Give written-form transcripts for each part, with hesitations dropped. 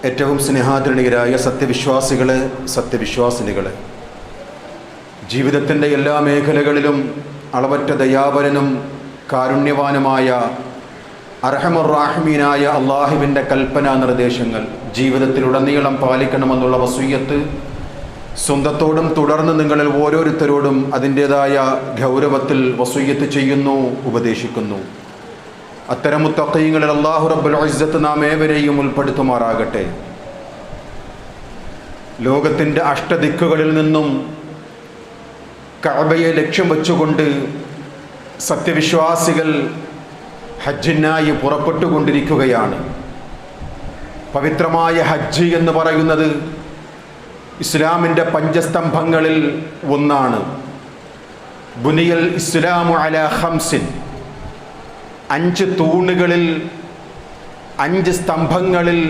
ഏറ്റവും സ്നേഹാദരണീയരായ സത്യവിശ്വാസികളെ, സത്യവിശ്വാസിനികളെ, ജീവിതത്തിൻ്റെ എല്ലാ മേഖലകളിലും അളവറ്റ ദയാപരനും കാരുണ്യവാനുമായ അർഹമുർ-റാഹിമീനായ അള്ളാഹുവിൻ്റെ കൽപ്പനാ നിർദ്ദേശങ്ങൾ ജീവിതത്തിലുടനീളം പാലിക്കണമെന്നുള്ള വസിയ്യത്ത് സ്വന്തത്തോടും തുടർന്ന് നിങ്ങളിൽ ഓരോരുത്തരോടും അതിൻ്റേതായ ഗൗരവത്തിൽ വസിയ്യത്ത് ചെയ്യുന്നു, ഉപദേശിക്കുന്നു. അത്തരം മുത്തഖീങ്ങളിൽ അല്ലാഹു റബ്ബുൽ ഇസ്സത്ത് നാം ഏവരെയും ഉൾപ്പെടുത്തുമാറാകട്ടെ. ലോകത്തിൻ്റെ അഷ്ടദിക്കുകളിൽ നിന്നും കഅബയെ ലക്ഷ്യം വെച്ചുകൊണ്ട് സത്യവിശ്വാസികൾ ഹജ്ജിനായി പുറപ്പെട്ടുകൊണ്ടിരിക്കുകയാണ്. പവിത്രമായ ഹജ്ജ് എന്ന് പറയുന്നത് ഇസ്ലാമിൻ്റെ പഞ്ചസ്തംഭങ്ങളിൽ ഒന്നാണ്. ബുനിയൽ ഇസ്ലാമു അലാ ഖംസിൻ, 5 തൂണുകളിൽ 5 സ്തംഭങ്ങളിൽ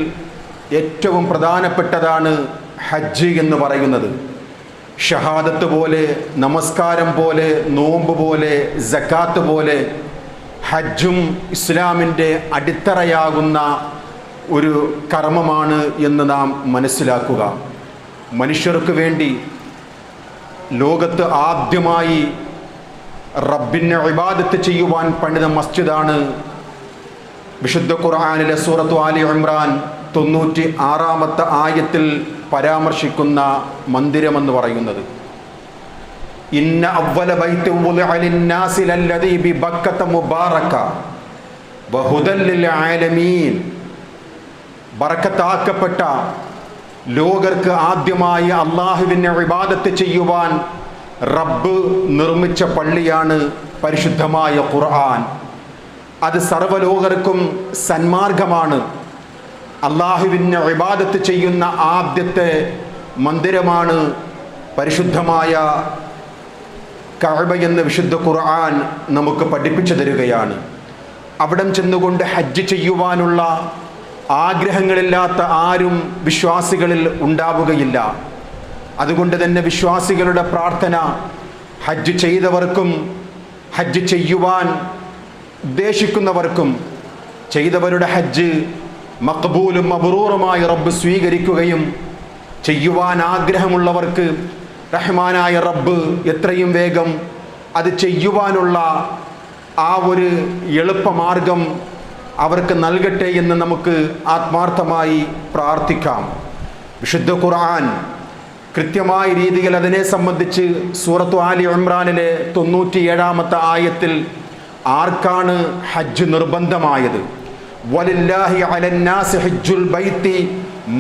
ഏറ്റവും പ്രധാനപ്പെട്ടതാണ് ഹജ്ജ് എന്ന് പറയുന്നത്. ഷഹാദത്ത് പോലെ, നമസ്കാരം പോലെ, നോമ്പ് പോലെ, സക്കാത്ത് പോലെ ഹജ്ജും ഇസ്ലാമിൻ്റെ അടിത്തറയാകുന്ന ഒരു കർമ്മമാണ് എന്ന് നാം മനസ്സിലാക്കുക. മനുഷ്യർക്ക് വേണ്ടി ലോകത്ത് ആദ്യമായി റബ്ബിനെ ഇബാദത്ത് ചെയ്യുവാൻ പണിത മസ്ജിദാണ് വിശുദ്ധ ഖുർആനിലെ സൂറത്തു ആലി ഇമ്രാൻ 96-ാമത്തെ ആയത്തിൽ പരാമർശിക്കുന്ന മന്ദിരമെന്ന് പറയുന്നത്. ഇന്ന അവ്വല ബൈത്തി വുദിഅ ലിന്നാസി ലല്ലദീ ബിബക്കത മുബാറക വഹുദൽ ലിൽ ആലമീൻ. ബറക്കത്താക്കപ്പെട്ട, ലോകർക്ക് ആദ്യമായി അള്ളാഹുവിനെ ഇബാദത്ത് ചെയ്യുവാൻ റബ്ബ് നിർമ്മിച്ച പള്ളിയാണ് പരിശുദ്ധമായ ഖുർആൻ. അത് സർവ്വലോകർക്കും സന്മാർഗമാണ്. അള്ളാഹുവിനെ ഇബാദത്ത് ചെയ്യുന്ന ആദ്യത്തെ മന്ദിരമാണ് പരിശുദ്ധമായ കഅബ എന്ന് വിശുദ്ധ ഖുർആൻ നമുക്ക് പഠിപ്പിച്ചു തരികയാണ്. അവിടം ചെന്നുകൊണ്ട് ഹജ്ജ് ചെയ്യുവാനുള്ള ആഗ്രഹങ്ങളില്ലാത്ത ആരും വിശ്വാസികളിൽ ഉണ്ടാവുകയില്ല. അതുകൊണ്ട് തന്നെ വിശ്വാസികളുടെ പ്രാർത്ഥന ഹജ്ജ് ചെയ്തവർക്കും ഹജ്ജ് ചെയ്യുവാൻ ഉദ്ദേശിക്കുന്നവർക്കും ചെയ്തവരുടെ ഹജ്ജ് മഖ്ബൂലും മബ്റൂറുമായി റബ്ബ് സ്വീകരിക്കുകയും ചെയ്യുവാൻ ആഗ്രഹമുള്ളവർക്ക് റഹ്മാനായ റബ്ബ് എത്രയും വേഗം അത് ചെയ്യുവാനുള്ള ആ ഒരു എളുപ്പമാർഗം അവർക്ക് നൽകട്ടെ എന്ന് നമുക്ക് ആത്മാർത്ഥമായി പ്രാർത്ഥിക്കാം. വിശുദ്ധ ഖുർആൻ കൃത്യമായ രീതിയിൽ അതിനെ സംബന്ധിച്ച് സൂറത്തു ആലി ഇമ്രാനിലെ 97-ാമത്തെ ആയത്തിൽ ആർക്കാണ് ഹജ്ജ് നിർബന്ധമായത്? വലില്ലാഹി അലന്നാസി ഹജ്ജുൽ ബൈത്തി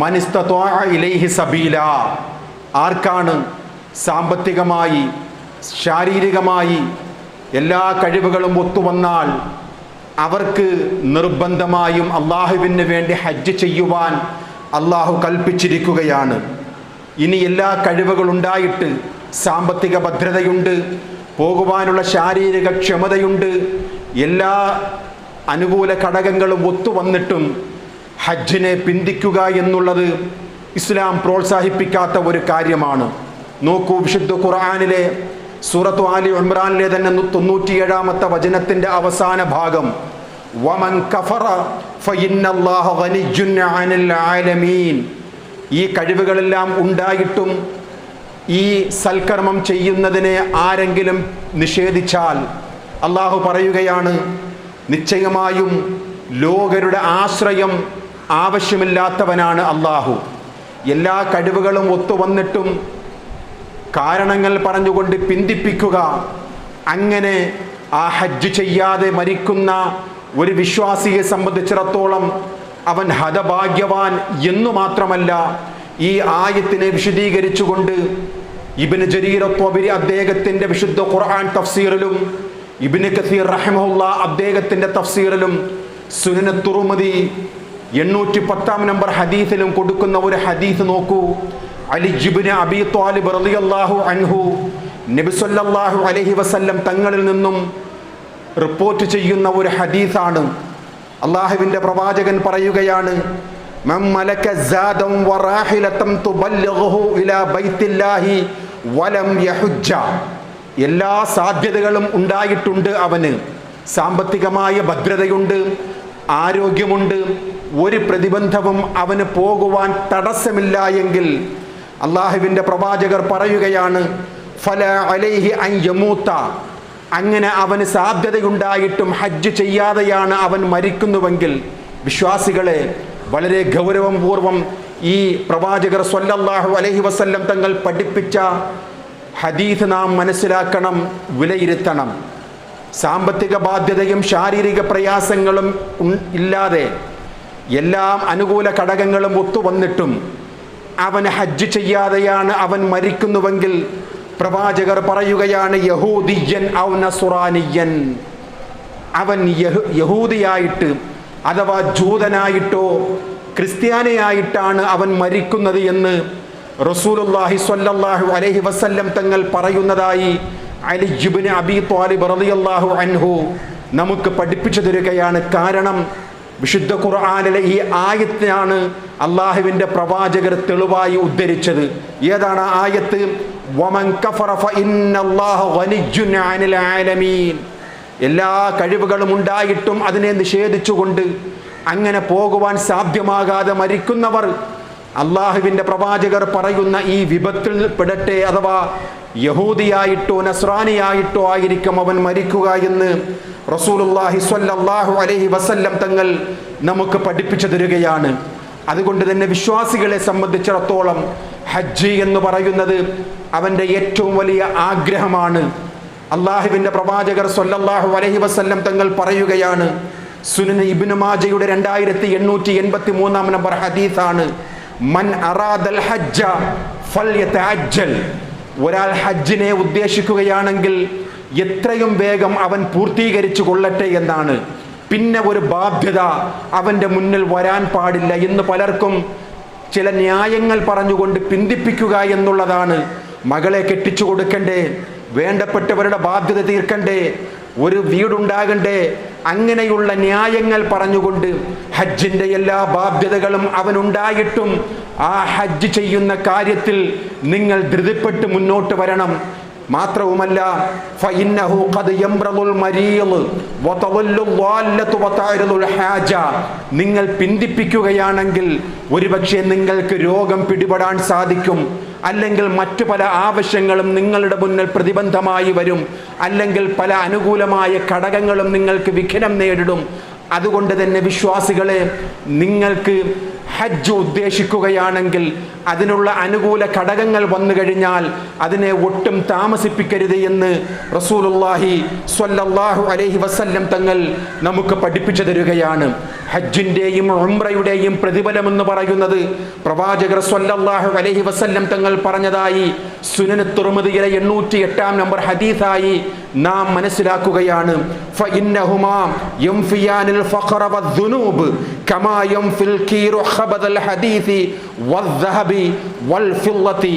മൻ ഇസ്തത്വാഅ ഇലൈഹി സബീലാ. ആർക്കാണ് സാമ്പത്തികമായി, ശാരീരികമായി എല്ലാ കഴിവുകളും ഒത്തുവന്നാൽ അവർക്ക് നിർബന്ധമായും അള്ളാഹുവിന് വേണ്ടി ഹജ്ജ് ചെയ്യുവാൻ അള്ളാഹു കൽപ്പിച്ചിരിക്കുകയാണ്. ഇനി എല്ലാ കഴിവുകളുണ്ടായിട്ട്, സാമ്പത്തിക ഭദ്രതയുണ്ട്, പോകുവാനുള്ള ശാരീരിക ക്ഷമതയുണ്ട്, എല്ലാ അനുകൂല ഘടകങ്ങളും ഒത്തുവന്നിട്ടും ഹജ്ജിനെ പിന്തിക്കുക എന്നുള്ളത് ഇസ്ലാം പ്രോത്സാഹിപ്പിക്കാത്ത ഒരു കാര്യമാണ്. നോക്കൂ, വിശുദ്ധ ഖുർആനിലെ സൂറത്തു ആലി ഇമ്രാനിലെ തന്നെ 97-ാമത്തെ വചനത്തിൻ്റെ അവസാന ഭാഗം, വമൻ കഫറ ഫഇന്നല്ലാഹ ഗനിയ്യുൻ അനിൽ ആലമീൻ. ഈ കഴിവുകളെല്ലാം ഉണ്ടായിട്ടും ഈ സൽക്കർമ്മം ചെയ്യുന്നതിനെ ആരെങ്കിലും നിഷേധിച്ചാൽ അള്ളാഹു പറയുകയാണ്, നിശ്ചയമായും ലോകരുടെ ആശ്രയം ആവശ്യമില്ലാത്തവനാണ് അള്ളാഹു. എല്ലാ കഴിവുകളും ഒത്തുവന്നിട്ടും കാരണങ്ങൾ പറഞ്ഞുകൊണ്ട് പിന്തിപ്പിക്കുക, അങ്ങനെ ആ ഹജ്ജ് ചെയ്യാതെ മരിക്കുന്ന ഒരു വിശ്വാസിയെ സംബന്ധിച്ചിടത്തോളം അവൻ ഹതഭാഗ്യവാൻ എന്നു മാത്രമല്ല, ഈ ആയത്തിനെ വിശദീകരിച്ചുകൊണ്ട് ഇബ്നു ജരീർ അത്വബരി അദ്ദേഹത്തിൻ്റെ വിശുദ്ധ ഖുർആൻ തഫ്സീറിലും ഇബ്നു കസീർ റഹിമഹുല്ലാ അദ്ദേഹത്തിൻ്റെ തഫ്സീറിലും സുനൻ തുർമുദി 810-ാം നമ്പർ ഹദീസിലും കൊടുക്കുന്ന ഒരു ഹദീസ് നോക്കൂ. അലി ഇബ്നു അബീ ത്വാലിബ് റളിയല്ലാഹു അൻഹു നബി സല്ലല്ലാഹു അലൈഹി വസല്ലം തങ്ങളിൽ നിന്നും റിപ്പോർട്ട് ചെയ്യുന്ന ഒരു ഹദീസാണ്. അള്ളാഹുവിൻ്റെ പ്രവാചകൻ പറയുകയാണ്, മൻ മലക സാദൻ വറാഹിലതൻ തുബല്ലിഗുഹു ഇലാ ബൈത്തില്ലാഹി വലം യഹുജ്ജ. എല്ലാ സാധ്യതകളും ഉണ്ടായിട്ടുണ്ട് അവന്. സാമ്പത്തികമായ ഭദ്രതയുണ്ട്, ആരോഗ്യമുണ്ട്, ഒരു പ്രതിബന്ധവും അവന് പോകുവാൻ തടസ്സമില്ല എങ്കിൽ അള്ളാഹുവിൻ്റെ പ്രവാചകർ പറയുകയാണ്, ഫലാ അലൈഹി അൻ യമൂത, അങ്ങനെ അവന് സാധ്യതയുണ്ടായിട്ടും ഹജ്ജ് ചെയ്യാതെയാണ് അവൻ മരിക്കുന്നുവെങ്കിൽ, വിശ്വാസികളെ വളരെ ഗൗരവപൂർവം ഈ പ്രവാചകർ സ്വല്ലല്ലാഹു അലൈഹി വസല്ലം തങ്ങൾ പഠിപ്പിച്ച ഹദീസ് നാം മനസ്സിലാക്കണം, വിലയിരുത്തണം. സാമ്പത്തിക ബാധ്യതയും ശാരീരിക പ്രയാസങ്ങളും ഇല്ലാതെ എല്ലാം അനുകൂല ഘടകങ്ങളും ഒത്തുവന്നിട്ടും അവൻ ഹജ്ജ് ചെയ്യാതെയാണ് അവൻ മരിക്കുന്നുവെങ്കിൽ പ്രവാചകർ പറയുകയാണ്, യഹൂദിയൻ ഔ നസ്റാനിയൻ, അവൻ യഹൂദിയായിട്ട് അഥവാ ജൂതനായിട്ടോ ക്രിസ്ത്യാനിയായിട്ടാണ് അവൻ മരിക്കുന്നത് എന്ന് റസൂലുള്ളാഹി സ്വല്ലല്ലാഹു അലൈഹി വസല്ലം തങ്ങൾ പറയുന്നതായി അലി ഇബ്നു അബീ ത്വാലിബ് റളിയല്ലാഹു അൻഹു നമുക്ക് പഠിപ്പിച്ചു തരികയാണ്. കാരണം വിശുദ്ധ ഖുർആനിലെ ഈ ആയത്തിനാണ് അള്ളാഹുവിൻ്റെ പ്രവാചകർ തെളിവായി ഉദ്ധരിച്ചത്. ഏതാണ് ആ ആയത്ത്? വമൻ കഫറ ഫഇന്നല്ലാഹ ഗനിയ്യുൻ അനിൽ ആലമീൻ. എല്ലാ കഴിവുകളും ഉണ്ടായിട്ടും അതിനെ നിഷേധിച്ചുകൊണ്ട് അങ്ങനെ പോകുവാൻ സാധ്യമാകാതെ മരിക്കുന്നവർ അള്ളാഹുവിൻ്റെ പ്രവാചകർ പറയുന്ന ഈ വിപത്തിൽ പെടട്ടെ, അഥവാ യഹൂദിയായിട്ടോ നസ്രാനിയായിട്ടോ ആയിരിക്കും അവൻ മരിക്കുക എന്ന് റസൂലുള്ളാഹി സ്വല്ലല്ലാഹു അലൈഹി വസല്ലം തങ്ങൾ നമുക്ക് പഠിപ്പിച്ചു തരികയാണ്. അതുകൊണ്ട് തന്നെ വിശ്വാസികളെ സംബന്ധിച്ചിടത്തോളം ഹജ്ജ് എന്ന് പറയുന്നത് അവൻ്റെ ഏറ്റവും വലിയ ആഗ്രഹമാണ്. അള്ളാഹുവിൻ്റെ പ്രവാചകർ സ്വല്ലല്ലാഹു അലൈഹി വസല്ലം തങ്ങൾ പറയുകയാണ്, സുനൻ ഇബ്നു മാജയുടെ 2883 നമ്പർ ഹദീസാണ്, മൻ അറാദൽ ഹജ്ജ ഫൽയതഅജ്ജൽ. ഒരാൾ ഹജ്ജിനെ ഉദ്ദേശിക്കുകയാണെങ്കിൽ എത്രയും വേഗം അവൻ പൂർത്തീകരിച്ചു കൊള്ളട്ടെ എന്നാണ്. പിന്നെ ഒരു ബാധ്യത അവൻ്റെ മുന്നിൽ വരാൻ പാടില്ല എന്ന് പലർക്കും ചില ന്യായങ്ങൾ പറഞ്ഞുകൊണ്ട് പിന്തിപ്പിക്കുക എന്നുള്ളതാണ്. മകളെ കെട്ടിച്ചു കൊടുക്കണ്ടേ, വേണ്ടപ്പെട്ടവരുടെ ബാധ്യത തീർക്കണ്ടേ, ഒരു വീടുണ്ടാകണ്ടേ, അങ്ങനെയുള്ള ന്യായങ്ങൾ പറഞ്ഞുകൊണ്ട് ഹജ്ജിൻ്റെ എല്ലാ ബാധ്യതകളും അവനുണ്ടായിട്ടും ആ ഹജ്ജ് ചെയ്യുന്ന കാര്യത്തിൽ നിങ്ങൾ ധൃതിപ്പെട്ട് മുന്നോട്ട് വരണം. മാത്രവുമല്ല, ഫഇന്നഹു ഖദ് യംറദുൽ മരീദ് വതവല്ലു ളാല്ലതു വതഅരുൽ ഹാജ. നിങ്ങൾ പിന്തിപ്പിക്കുകയാണെങ്കിൽ ഒരുപക്ഷെ നിങ്ങൾക്ക് രോഗം പിടിപെടാൻ സാധിക്കും, അല്ലെങ്കിൽ മറ്റു പല ആവശ്യങ്ങളും നിങ്ങളുടെ മുന്നിൽ പ്രതിബന്ധമായി വരും, അല്ലെങ്കിൽ പല അനുകൂലമായ ഘടകങ്ങളും നിങ്ങൾക്ക് വിഘ്നം നേരിടും. അതുകൊണ്ട് തന്നെ വിശ്വാസികളെ, നിങ്ങൾക്ക് ഹജ്ജ് ഉദ്ദേശിക്കുകയാണെങ്കിൽ അതിനുള്ള അനുകൂല ഘടകങ്ങൾ വന്നു കഴിഞ്ഞാൽ അതിനെ ഒട്ടും താമസിപ്പിക്കരുത് എന്ന് റസൂലുള്ളാഹി സ്വല്ലല്ലാഹു അലൈഹി വസല്ലം തങ്ങൾ നമുക്ക് പഠിപ്പിച്ചു തരികയാണ്. ഹജ്ജിൻ്റെയും ഉംറയുടെയും പ്രതിഫലമെന്ന് പറയുന്നത് പ്രവാചകർ സ്വല്ലല്ലാഹു അലൈഹി വസല്ലം തങ്ങൾ പറഞ്ഞതായി സുനൻ തിർമിദിയിലെ 808 നമ്പർ ഹദീസായി നാം മനസ്സിലാക്കുകയാണ്. ഫഇന്നഹുമാ യംഫിയാനിൽ ഫഖറ വദ്ദുനൂബ് കമാ യംഫിൽ കീറു ഖബദൽ ഹദീസി വദ്ദഹബി വൽഫില്ലത്തി.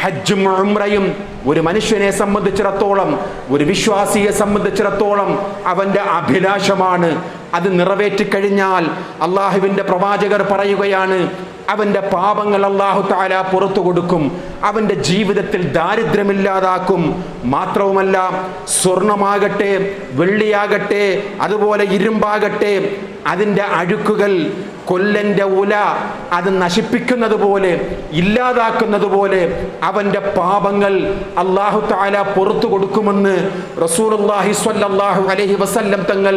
ഹജ്ജും ഉംറയും ഒരു മനുഷ്യനെ സംബന്ധിച്ചിടത്തോളം, ഒരു വിശ്വാസിയെ സംബന്ധിച്ചിടത്തോളം അവൻ്റെ അഭിലാഷമാണ്. അത് നിറവേറ്റിക്കഴിഞ്ഞാൽ അള്ളാഹുവിൻ്റെ പ്രവാചകർ പറയുകയാണ്, അവൻ്റെ പാപങ്ങൾ അല്ലാഹു തആല പുറത്തു കൊടുക്കും, അവൻ്റെ ജീവിതത്തിൽ ദാരിദ്ര്യമില്ലാതാക്കും. മാത്രവുമല്ല, സ്വർണമാകട്ടെ വെള്ളിയാകട്ടെ അതുപോലെ ഇരുമ്പാകട്ടെ അതിൻ്റെ അഴുക്കുകൾ കൊല്ലൻ്റെ ഉല അത് നശിപ്പിക്കുന്നത് പോലെ ഇല്ലാതാക്കുന്നത് പോലെ അവൻ്റെ പാപങ്ങൾ അല്ലാഹു തആല പുറത്തു കൊടുക്കുമെന്ന് റസൂലുള്ളാഹി സ്വല്ലല്ലാഹു അലൈഹി വസല്ലം തങ്ങൾ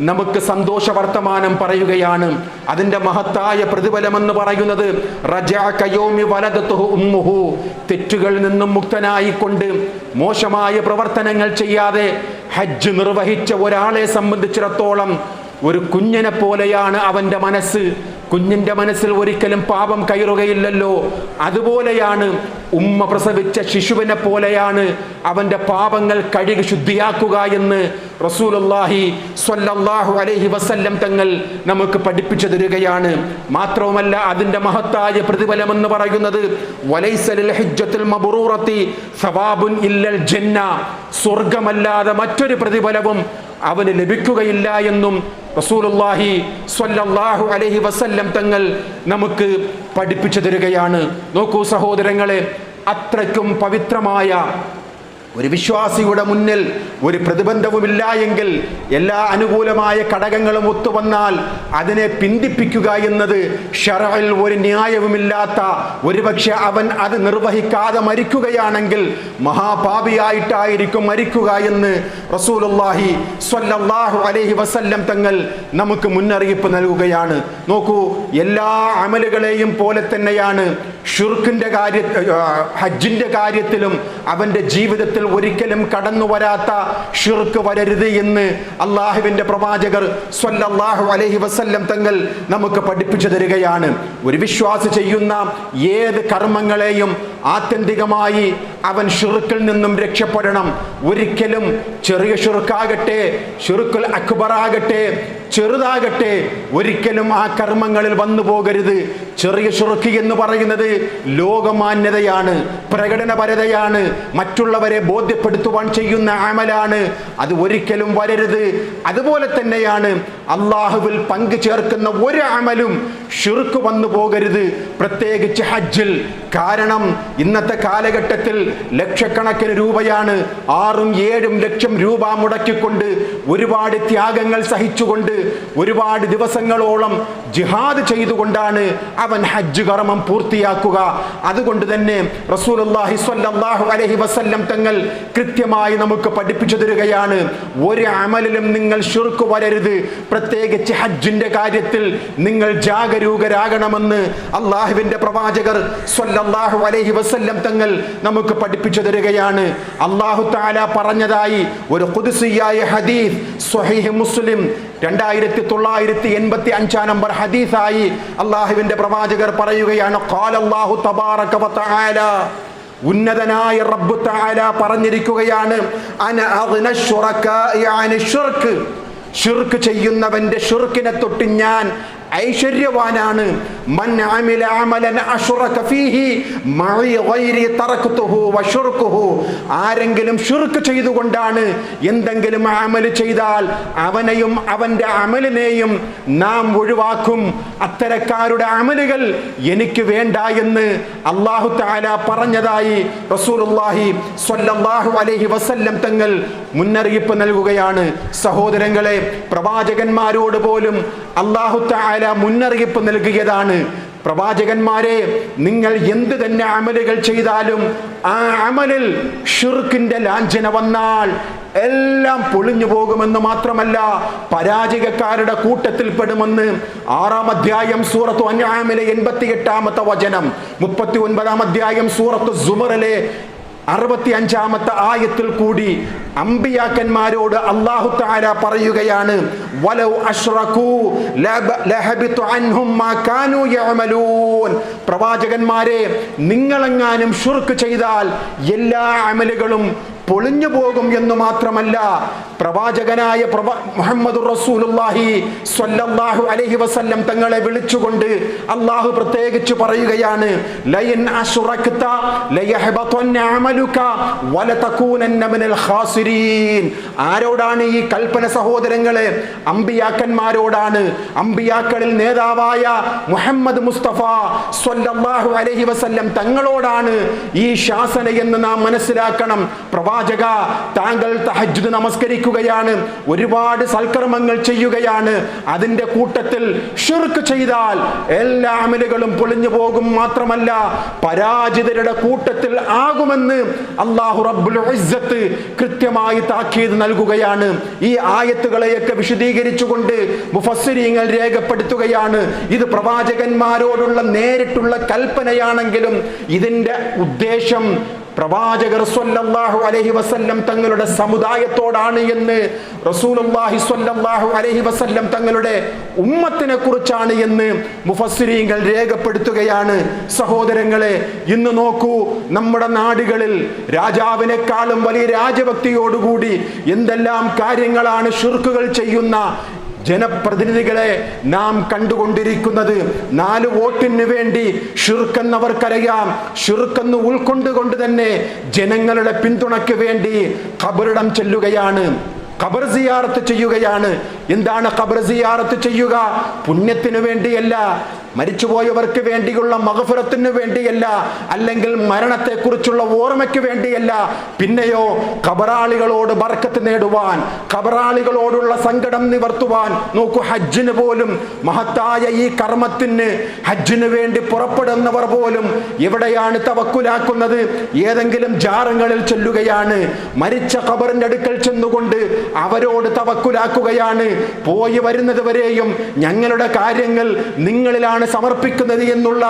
നമുക്ക് സന്തോഷ വർത്തമാനം പറയുകയാണ്. അതിൻ്റെ മഹത്തായ പ്രതിഫലമെന്ന് പറയുന്നത് റജഅ കയൗമി വലദതുഹു ഉമ്മുഹു. തെറ്റുകളിൽ നിന്നും മുക്തനായിക്കൊണ്ട് മോശമായ പ്രവർത്തനങ്ങൾ ചെയ്യാതെ ഹജ്ജ് നിർവഹിച്ച ഒരാളെ സംബന്ധിച്ചിടത്തോളം ഒരു കുഞ്ഞിനെ പോലെയാണ് അവൻ്റെ മനസ്സ്. കുഞ്ഞിൻ്റെ മനസ്സിൽ ഒരിക്കലും പാപം കയറുകയില്ലല്ലോ. അതുപോലെയാണ് ഉമ്മ പ്രസവിച്ച ശിശുവിനെ പോലെയാണ് അവൻ്റെ പാപങ്ങൾ കഴുകി ശുദ്ധിയാക്കുക എന്ന് റസൂലുള്ളാഹി സ്വല്ലല്ലാഹു അലൈഹി വസല്ലം തങ്ങൾ നമുക്ക് പഠിപ്പിച്ചു തരികയാണ്. മാത്രവുമല്ല, അതിൻ്റെ മഹത്തായ പ്രതിഫലമെന്ന് പറയുന്നത് വലൈസ ലിൽ ഹജ്ജത്തുൽ മബ്റൂറത്തി സവാബുൻ ഇല്ലൽ ജന്ന. സ്വർഗമല്ലാതെ മറ്റൊരു പ്രതിഫലവും അവന് ലഭിക്കുകയില്ല എന്നും റസൂലുള്ളാഹി സ്വല്ലല്ലാഹു അലൈഹി വസല്ലം തങ്ങൾ നമുക്ക് പഠിപ്പിച്ചു തരികയാണ്. നോക്കൂ സഹോദരങ്ങളെ, അത്രയ്ക്കും പവിത്രമായ ഒരു വിശ്വാസിയുടെ മുന്നിൽ ഒരു പ്രതിബന്ധവുമില്ല എങ്കിൽ എല്ലാ അനുകൂലമായ ഘടകങ്ങളും ഒത്തുവന്നാൽ അതിനെ പിന്തിപ്പിക്കുക എന്നത് ശറഅൽ ഒരു ന്യായവുമില്ലാത്ത, ഒരുപക്ഷെ അവൻ അത് നിർവഹിക്കാതെ മരിക്കുകയാണെങ്കിൽ മഹാപാപിയായിട്ടായിരിക്കും മരിക്കുക എന്ന് റസൂലുള്ളാഹി സ്വല്ലല്ലാഹു അലൈഹി വസല്ലം തങ്ങൾ നമുക്ക് മുന്നറിയിപ്പ് നൽകുകയാണ്. നോക്കൂ, എല്ലാ അമലുകളെയും പോലെ തന്നെയാണ് ഷിർക്കിന്റെ ഹജ്ജിന്റെ കാര്യത്തിലും അവന്റെ ജീവിതത്തിൽ ഒരിക്കലും കടന്നു വരാത്ത ഷിർക്ക് വരരുത് എന്ന് അള്ളാഹുവിന്റെ പ്രവാചകർ സ്വല്ലല്ലാഹു അലൈഹി വസല്ലം തങ്ങൾ നമുക്ക് പഠിപ്പിച്ചു തരികയാണ്. ഒരു വിശ്വാസി ചെയ്യുന്ന ഏത് കർമ്മങ്ങളെയും ആത്യന്തികമായി അവൻ ഷിർക്കിൽ നിന്നും രക്ഷപ്പെടണം. ഒരിക്കലും ചെറിയ ഷിർക്കാകട്ടെ, ഷിർക്കുൽ അക്ബർ ആകട്ടെ, ചെറുതാകട്ടെ, ഒരിക്കലും ആ കർമ്മങ്ങളിൽ വന്നു പോകരുത്. ചെറിയ ഷിർക്ക് എന്ന് പറയുന്നത് ലോകമാന്യതയാണ്, പ്രകടനപരതയാണ്, മറ്റുള്ളവരെ ബോധ്യപ്പെടുത്തുവാൻ ചെയ്യുന്ന അമലാണ്. അത് ഒരിക്കലും വരരുത്. അതുപോലെ തന്നെയാണ് അള്ളാഹുവിൽ പങ്കു ചേർക്കുന്ന ഒരു അമലും ഷിർക്ക് വന്നു പോകരുത്, പ്രത്യേകിച്ച് ഹജ്ജിൽ. കാരണം ഇന്നത്തെ കാലഘട്ടത്തിൽ ലക്ഷക്കണക്കിന് രൂപയാണ്, 6-7 ലക്ഷം രൂപ മുടക്കിക്കൊണ്ട് ഒരുപാട് ത്യാഗങ്ങൾ സഹിച്ചുകൊണ്ട് ഒരുപാട് ദിവസങ്ങളോളം ജിഹാദ് ചെയ്തുകൊണ്ടാണ് അവൻ ഹജ്ജ് കർമ്മം പൂർത്തിയാക്കുക. അതുകൊണ്ട് തന്നെ റസൂലുള്ളാഹി സ്വല്ലല്ലാഹു അലൈഹി വസല്ലം തങ്ങൾ കൃത്യമായി നമുക്ക് പഠിപ്പിച്ചു തരികയാണ്, ഒരു അമലിലും നിങ്ങൾ ഷിർക്ക് വരരുത്, പ്രത്യേകിച്ച് ഹജ്ജിന്റെ കാര്യത്തിൽ നിങ്ങൾ ജാഗരൂകരാകണമെന്ന് അള്ളാഹുവിന്റെ പ്രവാചകർ സ്വല്ലല്ലാഹു അലൈഹി വസല്ലം തങ്ങൾ നമുക്ക് പഠിപ്പിച്ചു തരികയാണ്. അല്ലാഹു തആല പറഞ്ഞതായി ഒരു ഖുദ്സിയായ ഹദീസ് സ്വഹീഹ് മുസ്ലിം 2985 നമ്പർ ഹദീസായി അള്ളാഹുവിന്റെ പ്രവാചകർ പറയുകയാണ്, ഖാലല്ലാഹു തബാറക വതആല, ഉന്നതനായ റബ്ബ് തആല പറഞ്ഞിരിക്കുകയാണ്, അന അഗ്ന ശുറകാഇ അനി ശിർക്ക്, ഷിർക്ക് ചെയ്യുന്നവന്റെ ഷിർക്കിനെ തൊട്ട് ഞാൻ ഐശ്വര്യവാനാണ്. മൻ അമില അമലൻ അശ്റക ഫീഹി മഇ ഗൈരി തറക്തുഹു വശിർകുഹു, ആരെങ്കിലും ഷിർക്ക് ചെയ്തുകൊണ്ടാണ് എന്തെങ്കിലും അമൽ ചെയ്താൽ അവനെയും അവന്റെ അമലിനെയും നാം ഒഴിവാക്കും. അത്തരക്കാരുടെ അമലുകൾ എനിക്ക് വേണ്ട എന്ന് അല്ലാഹു തആല പറഞ്ഞതായി റസൂലുള്ളാഹി സ്വല്ലല്ലാഹു അലൈഹി വസല്ലം തങ്ങൾ മുന്നറിയിപ്പ് നൽകുകയാണ്. സഹോദരങ്ങളെ, പ്രവാചകന്മാരോട് പോലും അല്ലാഹു തആല മുന്നറിയിപ്പ് നൽകിയതാണ്. പ്രവാചകന്മാരെ, നിങ്ങൾ എന്ത് തന്നെ അമലുകൾ ചെയ്താലും ആ അമലിൽ ഷിർക്കിന്റെ ലാഞ്ചന വന്നാൽ എല്ലാം പൊളിഞ്ഞു പോകുമെന്ന് മാത്രമല്ല പരാജയക്കാരുടെ കൂട്ടത്തിൽ പെടുമെന്ന് 6-ാം അധ്യായം സൂറത്തു അൻആമിലെ 88-ാമത്തെ വചനം, 39-ാം അധ്യായം സൂറത്തു സുമറിലെ 65-ാമത്തെ ആയത്തിൽ കൂടി അമ്പിയാക്കന്മാരോട് അല്ലാഹു തആല പറയുകയാണ്, വലൗ അശ്റകൂ ലഹബിത അൻഹും മാ കാനൂ യഅമലൂൻ. പ്രവാചകന്മാരെ, നിങ്ങളെങ്ങാനും ഷിർക്ക് ചെയ്താൽ എല്ലാ അമലുകളും പൊളിഞ്ഞു പോകും എന്ന് മാത്രമല്ല, പ്രവാചകനായ മുഹമ്മദുർ റസൂലുള്ളാഹി സ്വല്ലല്ലാഹു അലൈഹി വസല്ലം തങ്ങളെ വിളിച്ചുകൊണ്ട് അല്ലാഹു പ്രത്യേകിച്ച് പറയുകയാണ്, ലയൻ അശ്റക്ത ലയഹബതന്ന അമലുക വലതകൂനന്ന മിനൽ ഖാസിരീൻ. ആരോടാണ് ഈ കൽപ്പന സഹോദരങ്ങളെ? അമ്പിയാക്കന്മാരോടാണ്. അമ്പിയാക്കളിൽ നേതാവായ മുഹമ്മദ് മുസ്തഫ സ്വല്ലല്ലാഹു അലൈഹി വസല്ലം തങ്ങളോടാണ് ഈ ശാസന എന്ന് നാം മനസ്സിലാക്കണം. പ്രവാചക, താങ്കൾ തഹജ്ജുദ് നമസ്കരിക്കുകയാണ്, ഒരുപാട് സൽക്കർമ്മങ്ങൾ ചെയ്യുകയാണ്, അതിന്റെ കൂട്ടത്തിൽ ഷിർക്ക് ചെയ്താൽ എല്ലാ അമലുകളും പൊളിഞ്ഞു പോകും മാത്രമല്ല പരാജിതരുടെ കൂട്ടത്തിൽ ആകുമെന്ന് അല്ലാഹു റബ്ബുൽ ഇസ്സത്ത് കൃത്യമായി താക്കീത് നൽകുകയാണ്. ഈ ആയത്തുകളെയൊക്കെ വിശദീകരിച്ചുകൊണ്ട് മുഫസ്സിരീങ്ങൾ രേഖപ്പെടുത്തുകയാണ്, ഇത് പ്രവാചകന്മാരോടുള്ള നേരിട്ടുള്ള കൽപ്പനയാണെങ്കിലും ഇതിന്റെ ഉദ്ദേശം പ്രവാചകർ സ്വല്ലല്ലാഹു അലൈഹി വസല്ലം തങ്ങളുടെ സമുദായത്തോടാണ് എന്ന്, റസൂലുള്ളാഹി സ്വല്ലല്ലാഹു അലൈഹി വസല്ലം തങ്ങളുടെ ഉമ്മത്തിനെ കുറിച്ചാണ് എന്ന് മുഫസ്സിരീങ്ങൾ രേഖപ്പെടുത്തുകയാണ്. സഹോദരങ്ങളെ, ഇന്ന് നോക്കൂ, നമ്മുടെ നാടുകളിൽ രാജാവിനേക്കാളും വലിയ രാജഭക്തിയോടുകൂടി എന്തെല്ലാം കാര്യങ്ങളാണ് ഷിർക്കുകൾ ചെയ്യുന്ന ജനപ്രതിനിധികളെ നാം കണ്ടുകൊണ്ടിരിക്കുന്നത്. 4 വോട്ടിന് വേണ്ടി ഷിർക്കെന്നവർക്കറിയാം, ഷിർക്കെന്ന് ഉൾക്കൊണ്ടുകൊണ്ട് തന്നെ ജനങ്ങളുടെ പിന്തുണയ്ക്ക് വേണ്ടി ഖബറിടം ചെല്ലുകയാണ്. ഖബർ സിയാറത്ത് ചെയ്യുകയാണ്. എന്താണ് ഖബർ സിയാറത്ത് ചെയ്യുക? പുണ്യത്തിനു വേണ്ടിയല്ല, മരിച്ചുപോയവർക്ക് വേണ്ടിയുള്ള മഗ്ഫിറത്തിന് വേണ്ടിയല്ല, അല്ലെങ്കിൽ മരണത്തെക്കുറിച്ചുള്ള ഓർമ്മയ്ക്ക് വേണ്ടിയല്ല. പിന്നെയോ ഖബറാളികളോട് ബർക്കത്ത് നേടുവാൻ, ഖബറാളികളോടുള്ള സങ്കടം നിവർത്തുവാൻ. നോക്കൂ, ഹജ്ജിന് പോലും, മഹത്തായ ഈ കർമ്മത്തിന് ഹജ്ജിന് വേണ്ടി പുറപ്പെടുന്നവർ പോലും എവിടെയാണ് തവക്കുലാക്കുന്നത്? ഏതെങ്കിലും ജാറങ്ങളിൽ ചെല്ലുകയാണ്. മരിച്ച ഖബറിന്റെ അടുക്കൽ ചെന്നുകൊണ്ട് അവരോട് തവക്കുലാക്കുകയാണ്. പോയി വരുന്നത് വരെയും ഞങ്ങളുടെ കാര്യങ്ങൾ നിങ്ങളിലാണ് സമർപ്പിക്കുന്നത് എന്നുള്ള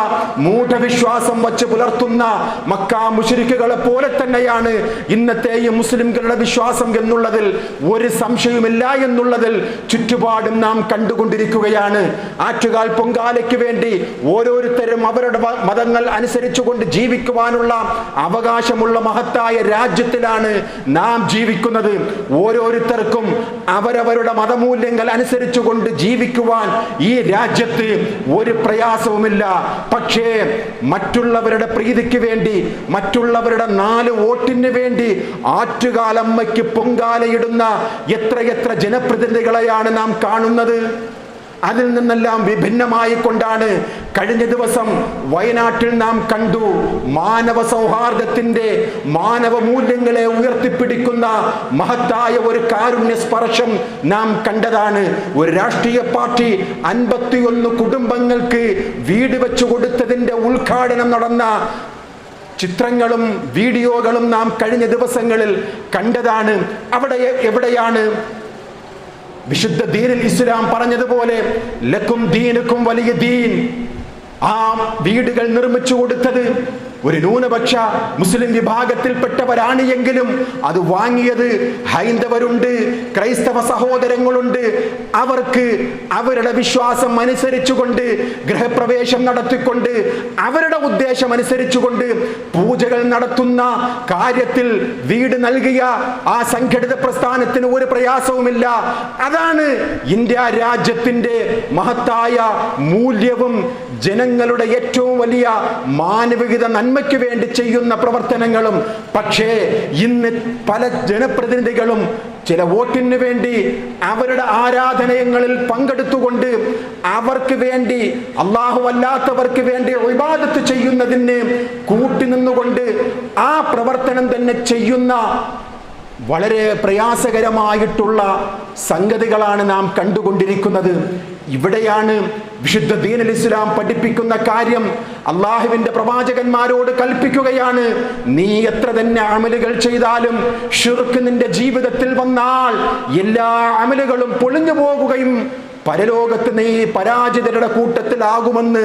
മൂഢവിശ്വാസം വച്ച് പുലർത്തുന്ന മക്ക മുശ്രിക്കുകളെ പോലെ തന്നെയാണ് ഇന്നത്തെ ഈ മുസ്ലിംകളുടെ വിശ്വാസം എന്നുള്ളതിൽ ഒരു സംശയവുമില്ല എന്നുള്ളതിൽ ചുറ്റുപാടും നാം കണ്ടുകൊണ്ടിരിക്കുകയാണ്. ആറ്റുകാൽ പൊങ്കാലയ്ക്ക് വേണ്ടി ഓരോരുത്തരും അവരുടെ മതങ്ങൾ അനുസരിച്ചുകൊണ്ട് ജീവിക്കുവാനുള്ള അവകാശമുള്ള മഹത്തായ രാജ്യത്തിലാണ് നാം ജീവിക്കുന്നത്. ഓരോരുത്തർക്കും അവരവരുടെ മതമൂല്യങ്ങൾ അനുസരിച്ചുകൊണ്ട് ജീവിക്കുവാൻ ഈ രാജ്യത്ത് ഒരു പ്രയാസവുമില്ല. പക്ഷേ മറ്റുള്ളവരുടെ പ്രീതിക്ക് വേണ്ടി, മറ്റുള്ളവരുടെ 4 വോട്ടിന് വേണ്ടി ആറ്റുകാലമ്മയ്ക്ക് പൊങ്കാലയിടുന്ന എത്രയെത്ര ജനപ്രതിനിധികളെയാണ് നാം കാണുന്നത്. അതിൽ നിന്നെല്ലാം വിഭിന്നമായി കൊണ്ടാണ് കഴിഞ്ഞ ദിവസം വയനാട്ടിൽ നാം കണ്ടു മാനവ സൗഹാർദ്ദത്തിന്റെ, മാനവ മൂല്യങ്ങളെ ഉയർത്തിപ്പിടിക്കുന്ന മഹത്തായ ഒരു കാരുണ്യ സ്പർശം നാം കണ്ടതാണ്. ഒരു രാഷ്ട്രീയ പാർട്ടി 51 കുടുംബങ്ങൾക്ക് വീട് വെച്ചു കൊടുത്തതിന്റെ ഉദ്ഘാടനം നടന്ന ചിത്രങ്ങളും വീഡിയോകളും നാം കഴിഞ്ഞ ദിവസങ്ങളിൽ കണ്ടതാണ്. എവിടെയാണ് വിശുദ്ധ ദീനുൽ ഇസ്ലാം പറഞ്ഞതുപോലെ ലക്കും ദീനുക്കും വലിയ ദീൻ? ആ വീടുകൾ നിർമ്മിച്ചു കൊടുത്തത് ഒരു ന്യൂനപക്ഷ മുസ്ലിം വിഭാഗത്തിൽപ്പെട്ടവരാണ് എങ്കിലും അത് വാങ്ങിയത് ഹൈന്ദവരുണ്ട്, ക്രൈസ്തവ സഹോദരങ്ങളുണ്ട്. അവർക്ക് അവരുടെ വിശ്വാസം അനുസരിച്ചുകൊണ്ട് ഗൃഹപ്രവേശം നടത്തിക്കൊണ്ട് അവരുടെ ഉദ്ദേശം അനുസരിച്ചുകൊണ്ട് പൂജകൾ നടത്തുന്ന കാര്യത്തിൽ വീട് നൽകിയ ആ സംഘടിത പ്രസ്ഥാനത്തിന് ഒരു പ്രയാസവുമില്ല. അതാണ് ഇന്ത്യ രാജ്യത്തിന്റെ മഹത്തായ മൂല്യവും ജനങ്ങളുടെ ഏറ്റവും വലിയ മാനവികത നന്മയ്ക്ക് വേണ്ടി ചെയ്യുന്ന പ്രവർത്തനങ്ങളും. പക്ഷേ ഇന്ന് പല ജനപ്രതിനിധികളും ചില വോട്ടിന് വേണ്ടി അവരുടെ ആരാധനയങ്ങളിൽ പങ്കെടുത്തുകൊണ്ട് അവർക്ക് വേണ്ടി, അല്ലാഹു അല്ലാത്തവർക്ക് വേണ്ടി ഇബാദത്ത് ചെയ്യുന്നതിന് കൂട്ടുനിന്നുകൊണ്ട് ആ പ്രവർത്തനം തന്നെ ചെയ്യുന്ന വളരെ പ്രയാസകരമായിട്ടുള്ള സംഗതികളാണ് നാം കണ്ടുകൊണ്ടിരിക്കുന്നത്. ഇവിടെയാണ് വിശുദ്ധ ദീനുൽ ഇസ്ലാം പഠിപ്പിക്കുന്ന കാര്യം. അള്ളാഹുവിന്റെ പ്രവാചകന്മാരോട് കൽപ്പിക്കുകയാണ്, നീ എത്ര തന്നെ അമലുകൾ ചെയ്താലും ശിർക്ക് നിന്റെ ജീവിതത്തിൽ വന്നാൽ എല്ലാ അമലുകളും പൊളിഞ്ഞു പോകുകയും പരലോകത്ത് നീ പരാജിതരുടെ കൂട്ടത്തിലാകുമെന്ന്